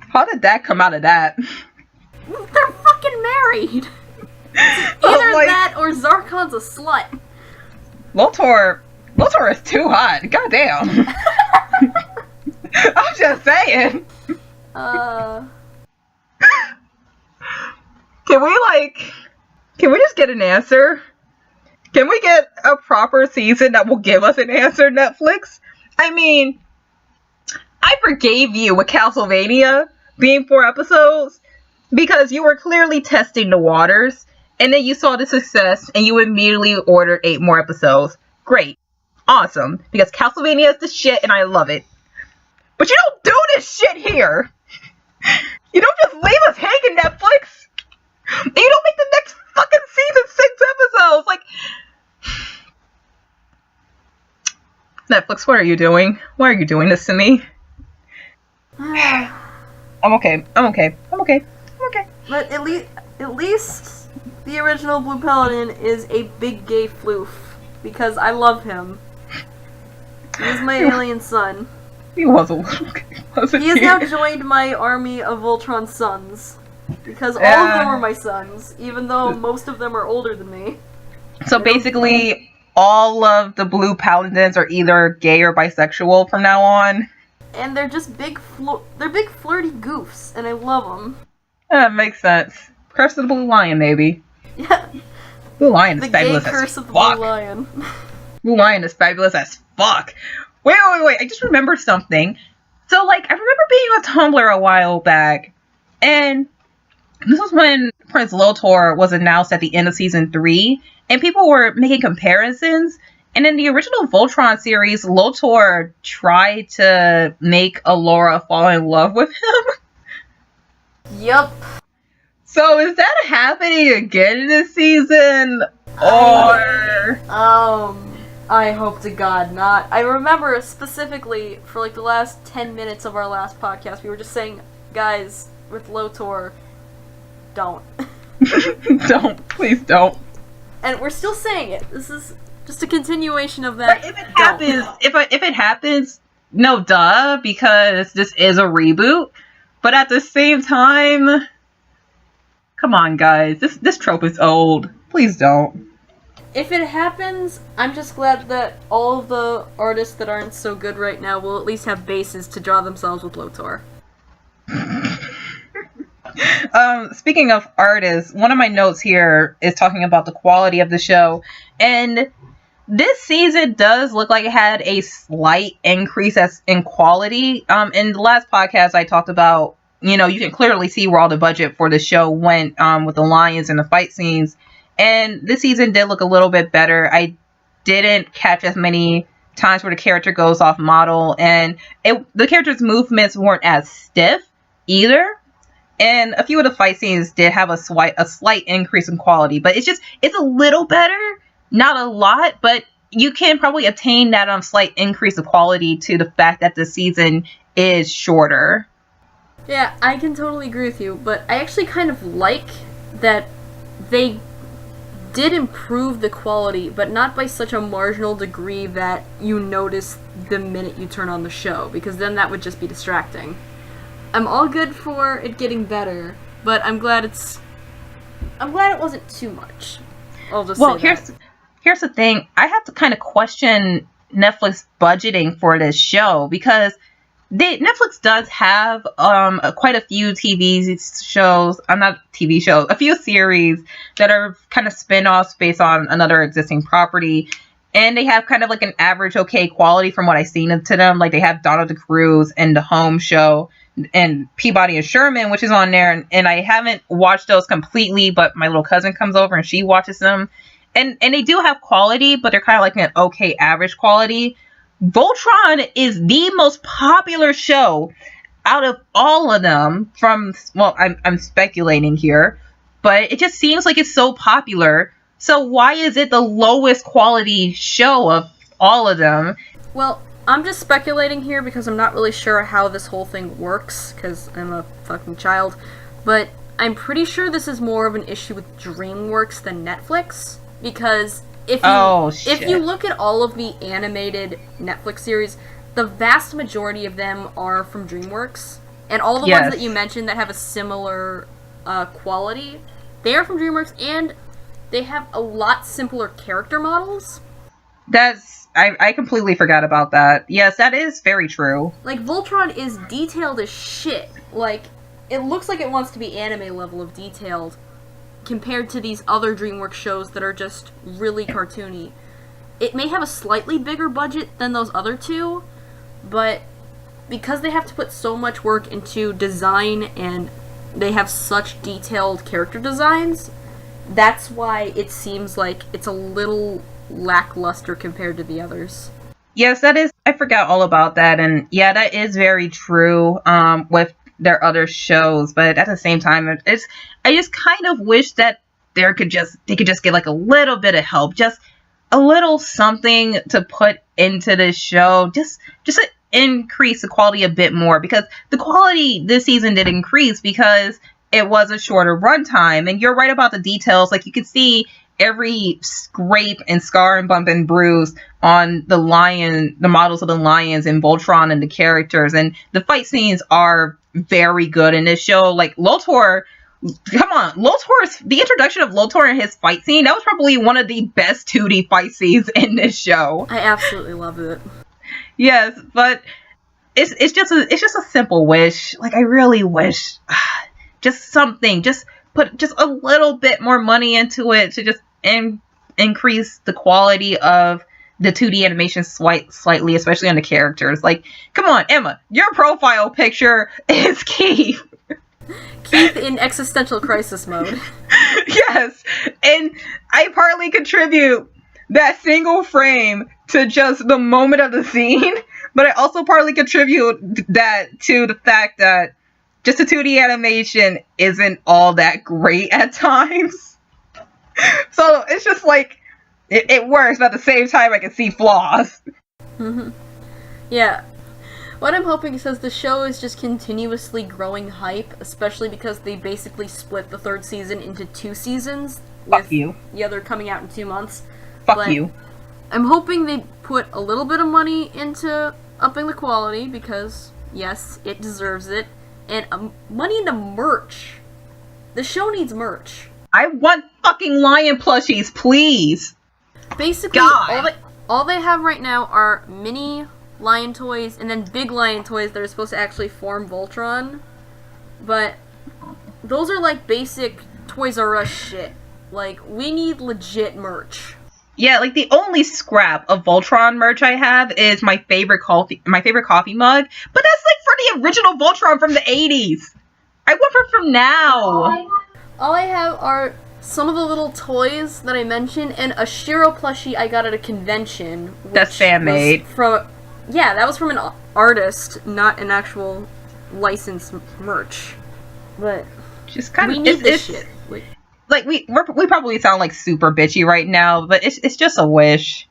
How did that come out of that? They're fucking married! Either that or Zarkon's a slut. Lotor Lotor is too hot. Goddamn. I'm just saying. Can we just get an answer? Can we get a proper season that will give us an answer, Netflix? I mean, I forgave you with Castlevania being 4 episodes because you were clearly testing the waters, and then you saw the success and you immediately ordered 8 more episodes. Great. Awesome. Because Castlevania is the shit and I love it. But you don't do this shit here! You don't just leave us hanging, Netflix! And you don't make the next fucking season 6 episodes! Like... Netflix, what are you doing? Why are you doing this to me? I'm okay. But at least the original Blue Paladin is a big gay floof. Because I love him. He's my alien son. He was a little gay, wasn't he? He has now joined my army of Voltron sons. Because all of them are my sons, even though most of them are older than me. So basically, all of the Blue Paladins are either gay or bisexual from now on. And they're just big flirty goofs, and I love them. That makes sense. Curse of the Blue Lion, maybe. Yeah. Blue Lion is the fabulous gay as curse of the fuck. Blue Lion. Blue Lion is fabulous as fuck. Wait. I just remembered something. So, like, I remember being on Tumblr a while back, and this was when Prince Lotor was announced at the end of season 3, and people were making comparisons. And in the original Voltron series, Lotor tried to make Allura fall in love with him. Yup. So is that happening again this season? Or... I hope to God not. I remember specifically for like the last 10 minutes of our last podcast, we were just saying, guys, with Lotor, don't. Don't. Please don't. And we're still saying it. This is just a continuation of that. But if it happens, if it happens, no duh, because this is a reboot. But at the same time, come on, guys. This trope is old. Please don't. If it happens, I'm just glad that all of the artists that aren't so good right now will at least have bases to draw themselves with Lotor. Speaking of artists, one of my notes here is talking about the quality of the show, and this season does look like it had a slight increase in quality. In the last podcast, I talked about, you can clearly see where all the budget for the show went with the lions and the fight scenes. And this season did look a little bit better. I didn't catch as many times where the character goes off model, and the character's movements weren't as stiff either. And a few of the fight scenes did have a slight increase in quality, but it's a little better, not a lot, but you can probably attain that slight increase of quality to the fact that the season is shorter. Yeah, I can totally agree with you, but I actually kind of like that they did improve the quality, but not by such a marginal degree that you notice the minute you turn on the show, because then that would just be distracting. I'm all good for it getting better, but I'm glad it wasn't too much. I'll just say that. Here's the thing. I have to kind of question Netflix budgeting for this show, because Netflix does have quite a few a few series that are kind of spin-offs based on another existing property, and they have kind of like an average okay quality from what I've seen to them. Like they have Donna the Cruise and The Home Show and Peabody and Sherman, which is on there, and I haven't watched those completely, but my little cousin comes over and she watches them, and they do have quality, but they're kind of like an okay average quality. Voltron is the most popular show out of all of them I'm speculating here, but it just seems like it's so popular. So why is it the lowest quality show of all of them? Well, I'm just speculating here because I'm not really sure how this whole thing works, because I'm a fucking child, but I'm pretty sure this is more of an issue with DreamWorks than Netflix, because if you look at all of the animated Netflix series, the vast majority of them are from DreamWorks. And all the ones that you mentioned that have a similar quality, they are from DreamWorks, and they have a lot simpler character models. I completely forgot about that. Yes, that is very true. Like, Voltron is detailed as shit. Like, it looks like it wants to be anime level of detailed compared to these other DreamWorks shows that are just really cartoony. It may have a slightly bigger budget than those other two, but because they have to put so much work into design and they have such detailed character designs, that's why it seems like it's a little lackluster compared to the others. Yes, that is. I forgot all about that, and yeah, that is very true. With their other shows, but at the same time, I just kind of wish that they could just get like a little bit of help, just a little something to put into this show, just to increase the quality a bit more, because the quality this season did increase because it was a shorter runtime, and you're right about the details. Like, you could see every scrape and scar and bump and bruise on the models of the lions and Voltron and the characters, and the fight scenes are very good in this show. Like, Lotor, come on, the introduction of Lotor and his fight scene, that was probably one of the best 2D fight scenes in this show. I absolutely love it. Yes, but it's just a simple wish. Like, I really wish just something, just put just a little bit more money into it to just increase the quality of the 2D animation slightly, especially on the characters. Like, come on, Emma, your profile picture is Keith. Keith in existential crisis mode. Yes, and I partly contribute that single frame to just the moment of the scene, but I also partly contribute that to the fact that just the 2D animation isn't all that great at times. So it's just like, it works, but at the same time I can see flaws. Mm-hmm. Yeah. What I'm hoping is the show is just continuously growing hype, especially because they basically split the third season into 2 seasons. Fuck you. The other coming out in 2 months. Fuck you. I'm hoping they put a little bit of money into upping the quality, because, yes, it deserves it. And money into merch. The show needs merch. I want fucking lion plushies, please. Basically, all they have right now are mini lion toys and then big lion toys that are supposed to actually form Voltron. But those are like basic Toys R Us shit. Like, we need legit merch. Yeah, like, the only scrap of Voltron merch I have is my favorite coffee mug, but that's like for the original Voltron from the 80s. I want it from now. All I have are some of the little toys that I mentioned and a Shiro plushie I got at a convention. That's fan made. Yeah, that was from an artist, not an actual licensed merch. But just kind we need this shit. Like, we probably sound like super bitchy right now, but it's just a wish.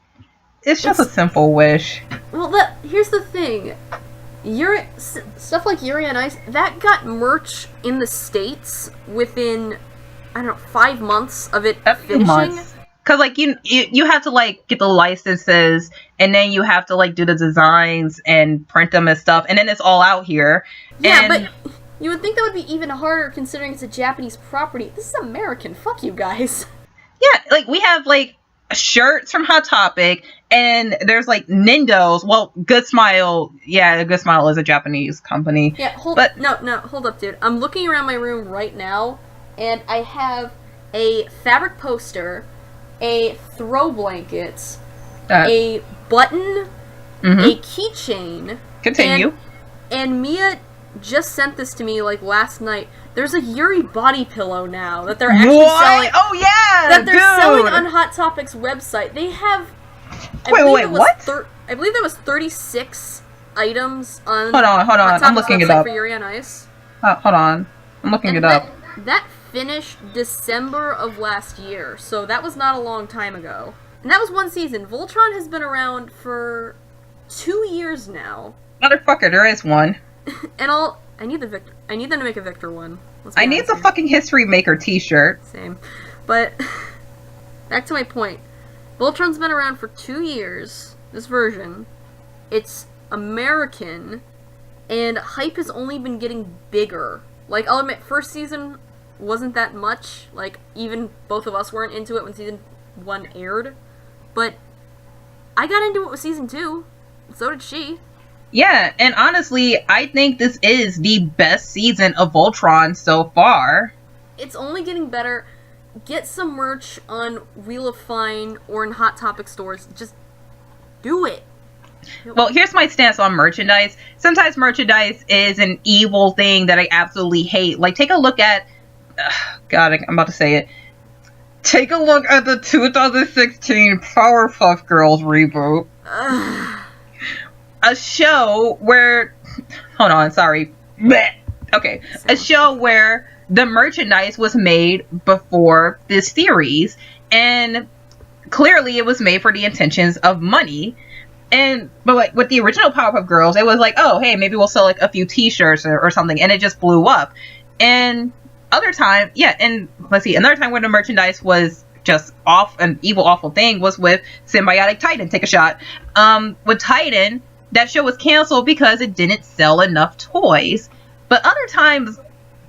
It's just a simple wish. Well, here's the thing. Stuff like Yuri on Ice, that got merch in the States within, I don't know, 5 months of it finishing. Because, like, you have to, like, get the licenses, and then you have to, like, do the designs and print them and stuff, and then it's all out here. Yeah, but you would think that would be even harder considering it's a Japanese property. This is American. Fuck you guys. Yeah, like, we have, like, shirts from Hot Topic, and there's, like, Nindos. Well, Good Smile. Yeah, Good Smile is a Japanese company. Yeah, hold up, dude. I'm looking around my room right now, and I have a fabric poster, a throw blanket, a button, a keychain. Continue. And Mia just sent this to me, like, last night. There's a Yuri body pillow now that they're actually selling. Oh, yeah! That they're selling on Hot Topic's website. They have... Wait, what? I believe that was 36 items on... Hold on. I'm looking it up. For Yuri on Ice. Hold on. I'm looking it up. That finished December of last year, so that was not a long time ago. And that was 1 season. Voltron has been around for 2 years now. Motherfucker, there is one. And I need them to make a Victor one. I need the fucking History Maker t-shirt. Same. But, back to my point. Voltron's been around for 2 years, this version. It's American, and hype has only been getting bigger. Like, I'll admit, first season wasn't that much. Like, even both of us weren't into it when season 1 aired. But I got into it with season 2. So did she. Yeah, and honestly, I think this is the best season of Voltron so far. It's only getting better. Get some merch on Wheel of Fine or in Hot Topic stores. Just do it. Well, here's my stance on merchandise. Sometimes merchandise is an evil thing that I absolutely hate. Like, take a look at... God, I'm about to say it. Take a look at the 2016 Powerpuff Girls reboot. A show where... Hold on, sorry. Blech. Okay. A show where the merchandise was made before this series. And clearly it was made for the intentions of money. But like with the original Powerpuff Girls, it was like, oh, hey, maybe we'll sell like a few t-shirts or something, and it just blew up. And another time where the merchandise was just an evil, awful thing was with Symbiotic Titan. Take a shot. With Titan, that show was canceled because it didn't sell enough toys. But other times,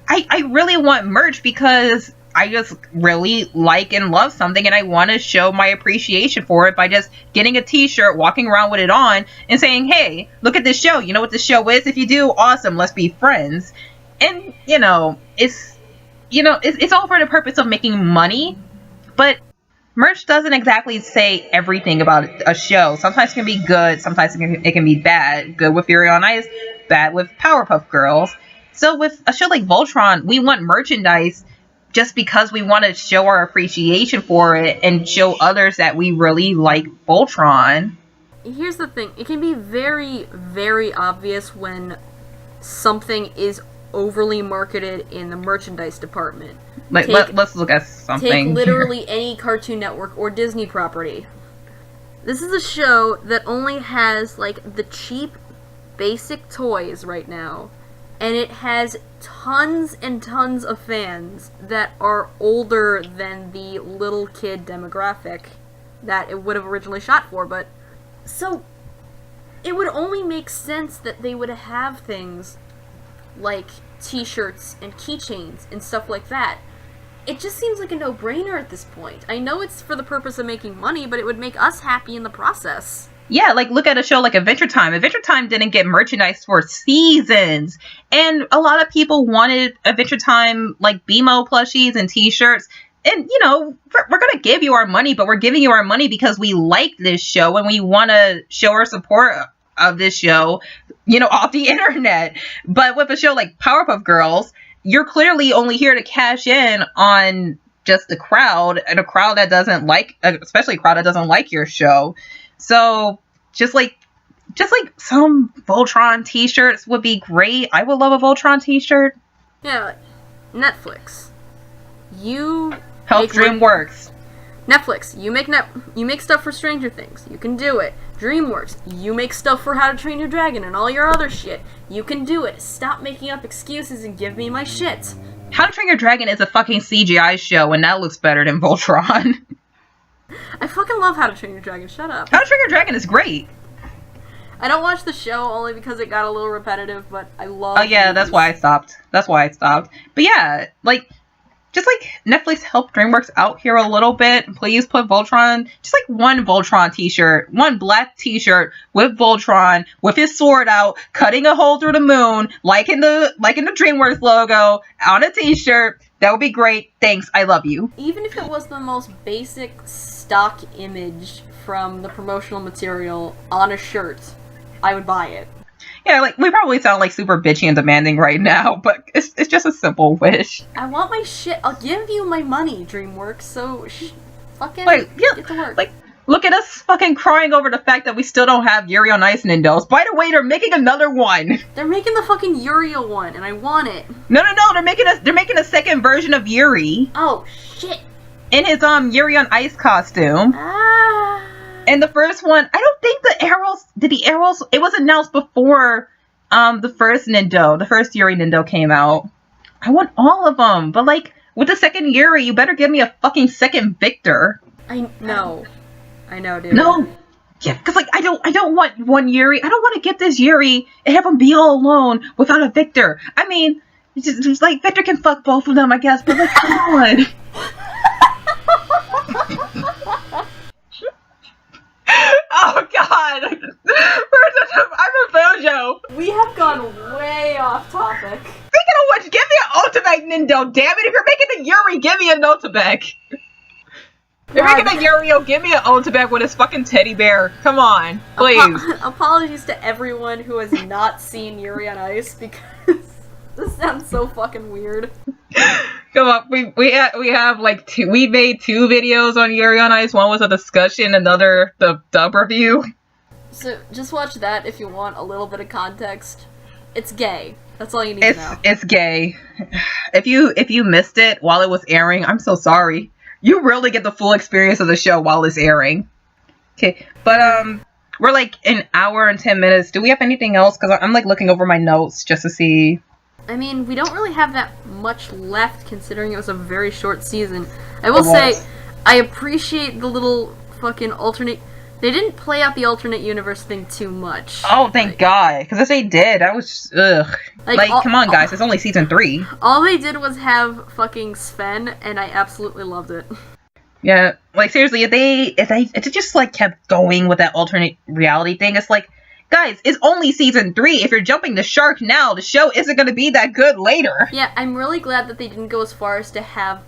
I really want merch because I just really like and love something, and I want to show my appreciation for it by just getting a t-shirt, walking around with it on, and saying, hey, look at this show. You know what this show is? If you do, awesome, let's be friends. And, it's all for the purpose of making money, but merch doesn't exactly say everything about a show. Sometimes it can be good, sometimes it can be bad. Good with Fury on Ice, bad with Powerpuff Girls. So with a show like Voltron, we want merchandise just because we want to show our appreciation for it and show others that we really like Voltron. Here's the thing. It can be very, very obvious when something is overly marketed in the merchandise department. Like, let's look at something. Take literally any Cartoon Network or Disney property. This is a show that only has, like, the cheap, basic toys right now. And it has tons and tons of fans that are older than the little kid demographic that it would have originally shot for, but... So, it would only make sense that they would have things like t-shirts and keychains and stuff like that. It just seems like a no-brainer at this point. I know it's for the purpose of making money, but it would make us happy in the process. Yeah, like, look at a show like Adventure Time. Adventure Time didn't get merchandise for seasons. And a lot of people wanted Adventure Time, like, BMO plushies and t-shirts. And, we're going to give you our money, but we're giving you our money because we like this show and we want to show our support of this show, off the internet. But with a show like Powerpuff Girls, you're clearly only here to cash in on just the crowd, and a crowd that doesn't like, especially a crowd that doesn't like your show. So, just like some Voltron t-shirts would be great. I would love a Voltron t-shirt. Yeah, Netflix. You help DreamWorks. Netflix, you make stuff for Stranger Things. You can do it. DreamWorks, you make stuff for How to Train Your Dragon and all your other shit. You can do it. Stop making up excuses and give me my shit. How to Train Your Dragon is a fucking CGI show, and that looks better than Voltron. I fucking love How to Train Your Dragon. Shut up. How to Train Your Dragon is great. I don't watch the show only because it got a little repetitive, but I love. Oh yeah, that's why I stopped. But yeah, just Netflix help DreamWorks out here a little bit. Please put Voltron, just one Voltron t-shirt, one black t-shirt with Voltron with his sword out, cutting a hole through the moon, like in the DreamWorks logo on a t-shirt. That would be great. Thanks. I love you. Even if it was the most basic stock image from the promotional material on a shirt, I would buy it. Yeah, we probably sound super bitchy and demanding right now, but it's just a simple wish. I want my shit. I'll give you my money, DreamWorks, so fucking get to work. Look at us fucking crying over the fact that we still don't have Yuri on Ice Nindos. By the way, they're making another one. They're making the fucking Uriel one, and I want it. No, they're making a second version of Yuri. Oh, shit. In his Yuri on Ice costume. And the first one, I don't think the arrows, it was announced before the first Yuri Nindo came out. I want all of them, but with the second Yuri, you better give me a fucking second Victor. I know, dude. No. Yeah, because I don't want one Yuri. I don't want to get this Yuri and have him be all alone without a Victor. I mean, it's just Victor can fuck both of them, I guess, but come on. Oh Nintendo. Damn it! If you're making a Yuri, give me a Notebek. If you're making a Yurio, give me an Notebek with his fucking teddy bear. Come on, please. Apologies to everyone who has not seen Yuri on Ice because this sounds so fucking weird. Come on, we have like we made 2 videos on Yuri on Ice. One was a discussion, another the dub review. So just watch that if you want a little bit of context. It's gay. That's all you need to know. It's gay. If you missed it while it was airing, I'm so sorry. You really get the full experience of the show while it's airing. Okay, but we're like an hour and 10 minutes. Do we have anything else? Because I'm like looking over my notes just to see. I mean, we don't really have that much left considering it was a very short season. I will say, I appreciate the little fucking alternate... They didn't play out the alternate universe thing too much. Oh, thank God. Because if they did, I was... Ugh. Like come on, guys. It's only season 3. All they did was have fucking Sven, and I absolutely loved it. Yeah. Like, seriously, if they just, like, kept going with that alternate reality thing, it's like, guys, it's only season 3. If you're jumping the shark now, the show isn't going to be that good later. Yeah, I'm really glad that they didn't go as far as to have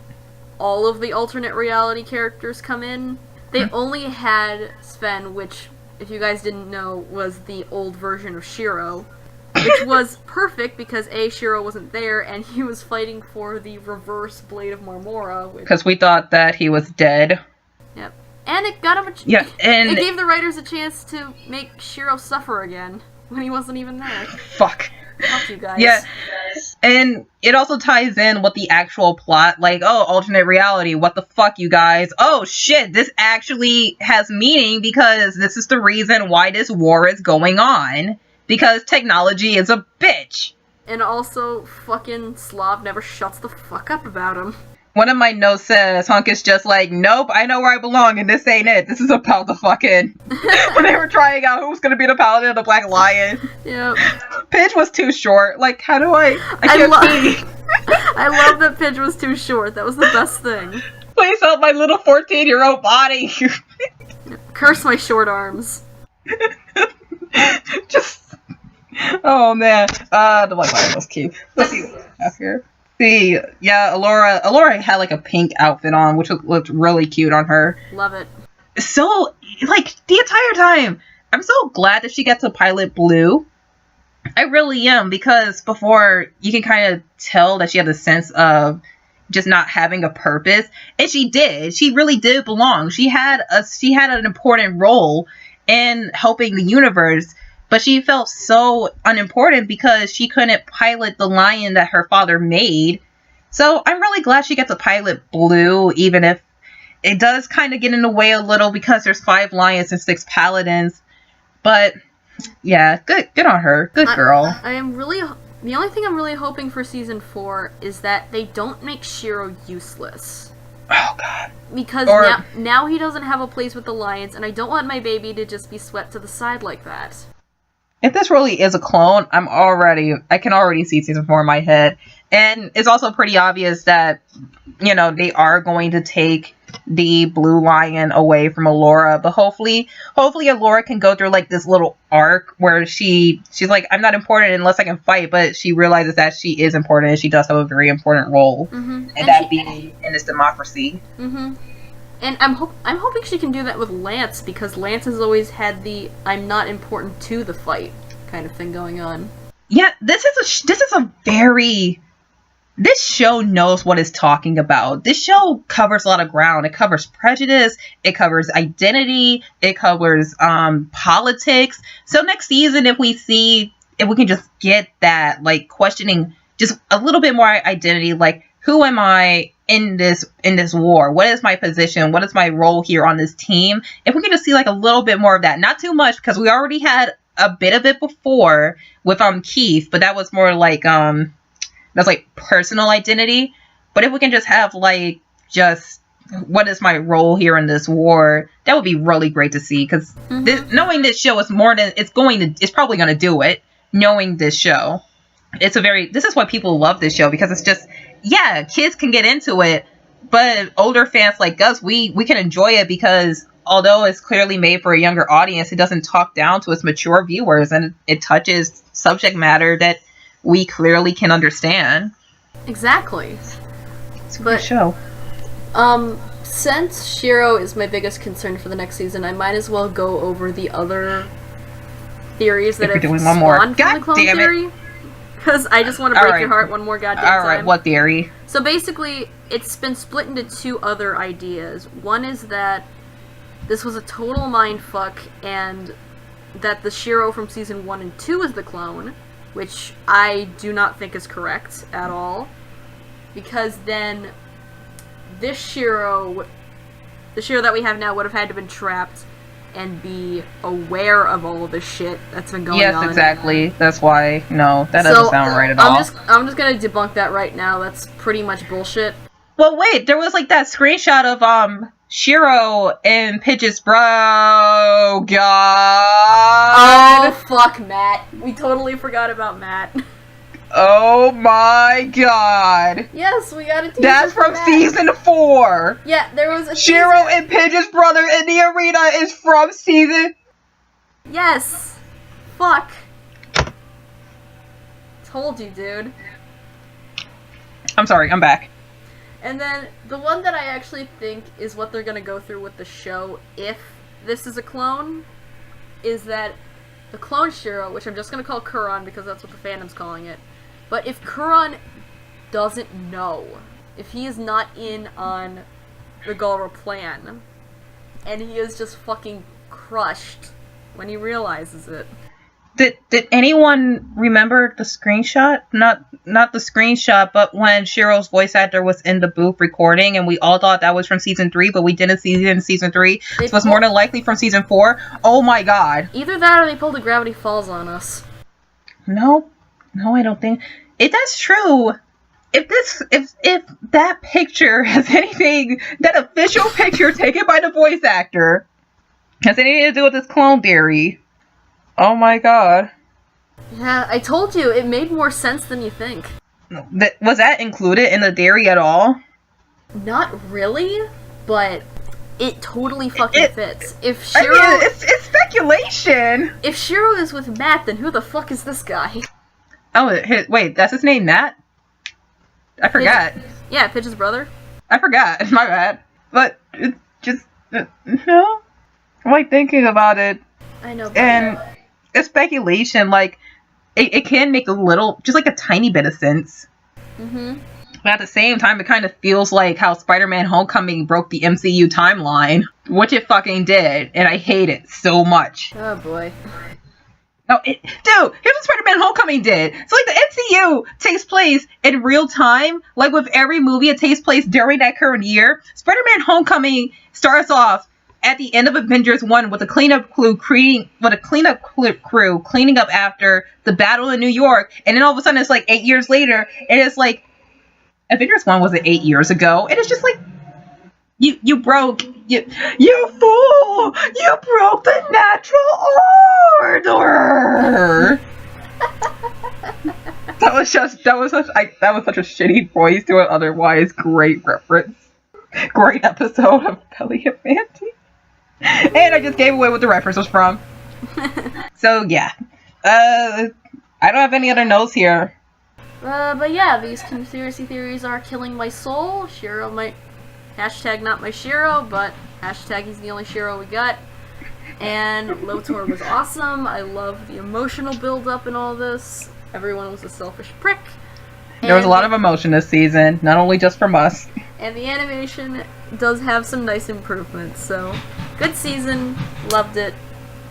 all of the alternate reality characters come in. They only had Sven, which, if you guys didn't know, was the old version of Shiro, which was perfect because A, Shiro wasn't there, and he was fighting for the reverse Blade of Marmora. Because we thought that he was dead. Yep. And it got him and it gave the writers a chance to make Shiro suffer again when he wasn't even there. Fuck. Fuck you guys. Yeah. And it also ties in with the actual plot, like, oh, alternate reality, what the fuck, you guys? Oh, shit, this actually has meaning because this is the reason why this war is going on. Because technology is a bitch. And also, fucking Slav never shuts the fuck up about him. One of my notes says, Hunk is just like, nope, I know where I belong and this ain't it. This is about the fucking... when they were trying out who was going to be the paladin of the Black Lion. Yep. Pidge was too short. Like, how do I can't see. I love that Pidge was too short. That was the best thing. Please help my little 14-year-old body. Curse my short arms. Just... Oh, man. The Black Lion was cute. Let's see what we have here. See, yeah, Allura had like a pink outfit on, which looked really cute on her. Love it. So, like, the entire time, I'm so glad that she got to pilot Blue. I really am, because before, you can kind of tell that she had a sense of just not having a purpose, and she did. She really did belong. She had an important role in helping the universe. But she felt so unimportant because she couldn't pilot the lion that her father made. So I'm really glad she got to pilot Blue, even if it does kind of get in the way a little because there's 5 lions and 6 paladins. But yeah, good on her. Good girl. The only thing I'm really hoping for season 4 is that they don't make Shiro useless. Oh, God. Because now he doesn't have a place with the lions, and I don't want my baby to just be swept to the side like that. If this really is a clone, I can already see season 4 in my head. And it's also pretty obvious that, you know, they are going to take the Blue Lion away from Allura. But hopefully Allura can go through like this little arc where she's like, I'm not important unless I can fight, but she realizes that she is important and she does have a very important role. Mm-hmm. And that being in this democracy. Mm-hmm. And I'm hoping she can do that with Lance, because Lance has always had the I'm not important to the fight kind of thing going on. Yeah, this show knows what it's talking about. This show covers a lot of ground. It covers prejudice, it covers identity, it covers politics. So next season, if we can just get that, like, questioning just a little bit more identity, like, who am I in this war? What is my position? What is my role here on this team? If we can just see like a little bit more of that, not too much, because we already had a bit of it before with Keith, but that was more like that's like personal identity. But if we can just have like just what is my role here in this war, that would be really great to see, because knowing this show is more than it's probably going to do it. Knowing this show, this is why people love this show, because it's just, yeah, kids can get into it, but older fans like us, we can enjoy it because although it's clearly made for a younger audience, it doesn't talk down to its mature viewers, and it touches subject matter that we clearly can understand. Exactly. It's a good show. Since Shiro is my biggest concern for the next season, I might as well go over the other theories that have doing one more. spawned from the God clone damn it. theory. Because I just want to break your heart one more goddamn time. Alright, what theory? So basically, it's been split into two other ideas. One is that this was a total mindfuck, and that the Shiro from season 1 and 2 is the clone, which I do not think is correct at all. Because then this Shiro, the Shiro that we have now, would have had to have been trapped and be aware of all of this shit that's been going on. Yes, exactly. That's why. No, that doesn't sound right at all. I'm just gonna debunk that right now. That's pretty much bullshit. Well, wait, there was like that screenshot of Shiro and Pidge's bro. God. Oh fuck, Matt. We totally forgot about Matt. Oh my god. Yes, we got a teaser. That's from season 4. Yeah, there was a Shiro teaser. and Pidge's brother in the arena is from season. Yes. Fuck. Told you, dude. I'm sorry, I'm back. And then the one that I actually think is what they're gonna go through with the show, if this is a clone, is that the clone Shiro, which I'm just gonna call Curran because that's what the fandom's calling it, but if Curran doesn't know, if he is not in on the Galra plan, and he is just fucking crushed when he realizes it. Did anyone remember the screenshot? Not the screenshot, but when Shiro's voice actor was in the booth recording, and we all thought that was from season 3, but we didn't see it in season 3. So it's more than likely from season 4. Oh my god. Either that or they pulled a Gravity Falls on us. No, I don't think. If that's true, if that picture has anything, that official picture taken by the voice actor has anything to do with this clone theory, oh my god. Yeah, I told you, it made more sense than you think. Was that included in the theory at all? Not really, but it totally fucking fits. If Shiro, I mean, it's speculation. If Shiro is with Matt, then who the fuck is this guy? Oh, wait, that's his name, Matt? I forgot. Yeah, Pidge's brother. I forgot. My bad. But it's just no. I'm like thinking about it, I know. and it's speculation. Like it can make a little, just like a tiny bit of sense. Mm-hmm. But at the same time, it kind of feels like how Spider-Man: Homecoming broke the MCU timeline, which it fucking did, and I hate it so much. Oh boy. No, dude, here's what Spider-Man: Homecoming did. So, like, the MCU takes place in real time. Like, with every movie, it takes place during that current year. Spider-Man: Homecoming starts off at the end of Avengers 1 with a cleanup crew cleaning up after the battle in New York. And then all of a sudden, it's like 8 years later, and it's like, Avengers 1 was 8 years ago. And it's just like, you broke, you fool! You broke the natural order! That was such a shitty voice to an otherwise great reference. Great episode of Belly and Mandy. And I just gave away what the reference was from. So yeah. I don't have any other notes here. But yeah, these conspiracy theories are killing my soul. Shiro might... Hashtag not my Shiro, but hashtag he's the only Shiro we got. And Lotor was awesome. I love the emotional build-up in all this. Everyone was a selfish prick. There was a lot of emotion this season, not only just from us. And the animation does have some nice improvements, so good season, loved it.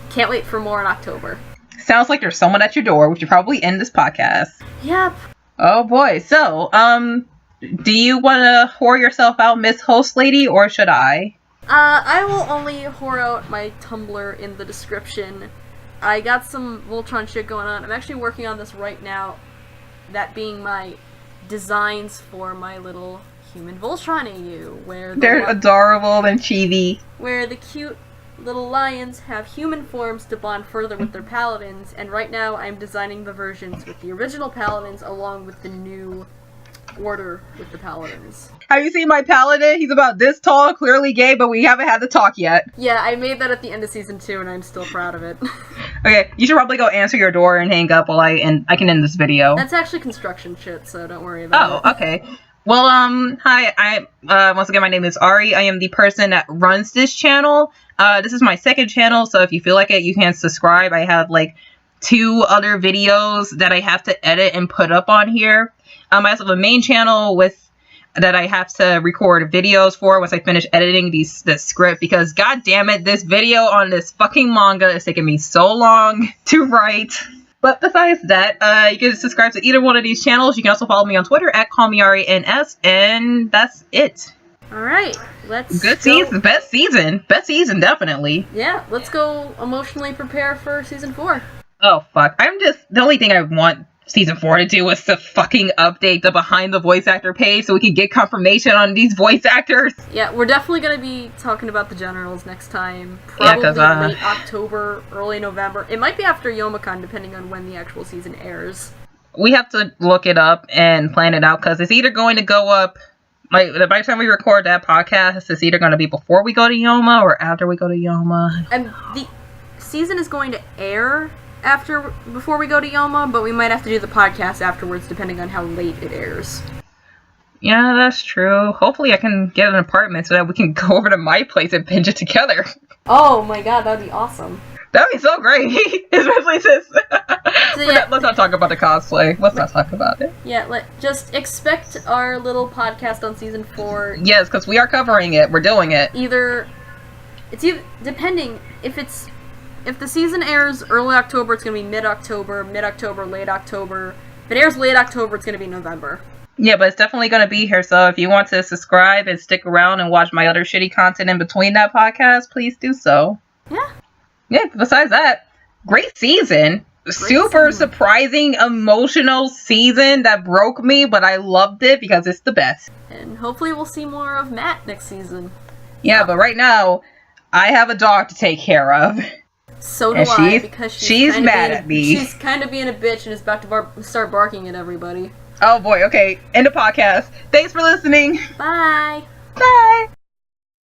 Can't wait for more in October. Sounds like there's someone at your door. We should probably end this podcast. Yep. Oh boy, so, do you want to whore yourself out, Miss Host Lady, or should I? I will only whore out my Tumblr in the description. I got some Voltron shit going on. I'm actually working on this right now. That being my designs for my little human Voltron AU, where they're adorable and chibi. Where the cute little lions have human forms to bond further with their paladins, and right now I'm designing the versions with the original paladins along with the new order with the paladins. Have you seen my paladin? He's about this tall, clearly gay, but we haven't had the talk yet. Yeah, I made that at the end of season 2 and I'm still proud of it. Okay, you should probably go answer your door and hang up while I can end this video. That's actually construction shit, so don't worry about it. Oh, okay. Well, hi, once again, my name is Ari. I am the person that runs this channel. This is my second channel, so if you feel like it, you can subscribe. I have, like, 2 other videos that I have to edit and put up on here. I also have a main channel that I have to record videos for once I finish editing the script, because god damn it, this video on this fucking manga is taking me so long to write. But besides that, you can subscribe to either one of these channels. You can also follow me on Twitter at callmearins, and that's it. Alright, let's Good season, best season, definitely. Yeah, let's go emotionally prepare for season 4. Oh fuck, the only thing I want season 4 to do is to fucking update the behind the voice actor page so we can get confirmation on these voice actors. Yeah, we're definitely going to be talking about the generals next time. Probably late October, early November. It might be after Youmacon, depending on when the actual season airs. We have to look it up and plan it out, because it's either going to go up, like, by the time we record that podcast, it's either going to be before we go to Yoma or after we go to Yoma. And the season is going to air before we go to Yoma, but we might have to do the podcast afterwards, depending on how late it airs. Yeah, that's true. Hopefully I can get an apartment so that we can go over to my place and binge it together. Oh my god, that'd be awesome. That'd be so great. Especially since... So yeah, let's not talk about the cosplay. Let's not talk about it. Yeah, just expect our little podcast on season 4. Yes, because we are covering it. We're doing it. Depending, if the season airs early October, it's going to be mid-October, late October. If it airs late October, it's going to be November. Yeah, but it's definitely going to be here, so if you want to subscribe and stick around and watch my other shitty content in between that podcast, please do so. Yeah. Yeah, besides that, great season. Super surprising, emotional season that broke me, but I loved it because it's the best. And hopefully we'll see more of Matt next season. Yeah, but right now, I have a dog to take care of. So do I, because she's mad at me. She's kind of being a bitch and is about to start barking at everybody. Oh boy, okay. End the podcast. Thanks for listening. Bye. Bye.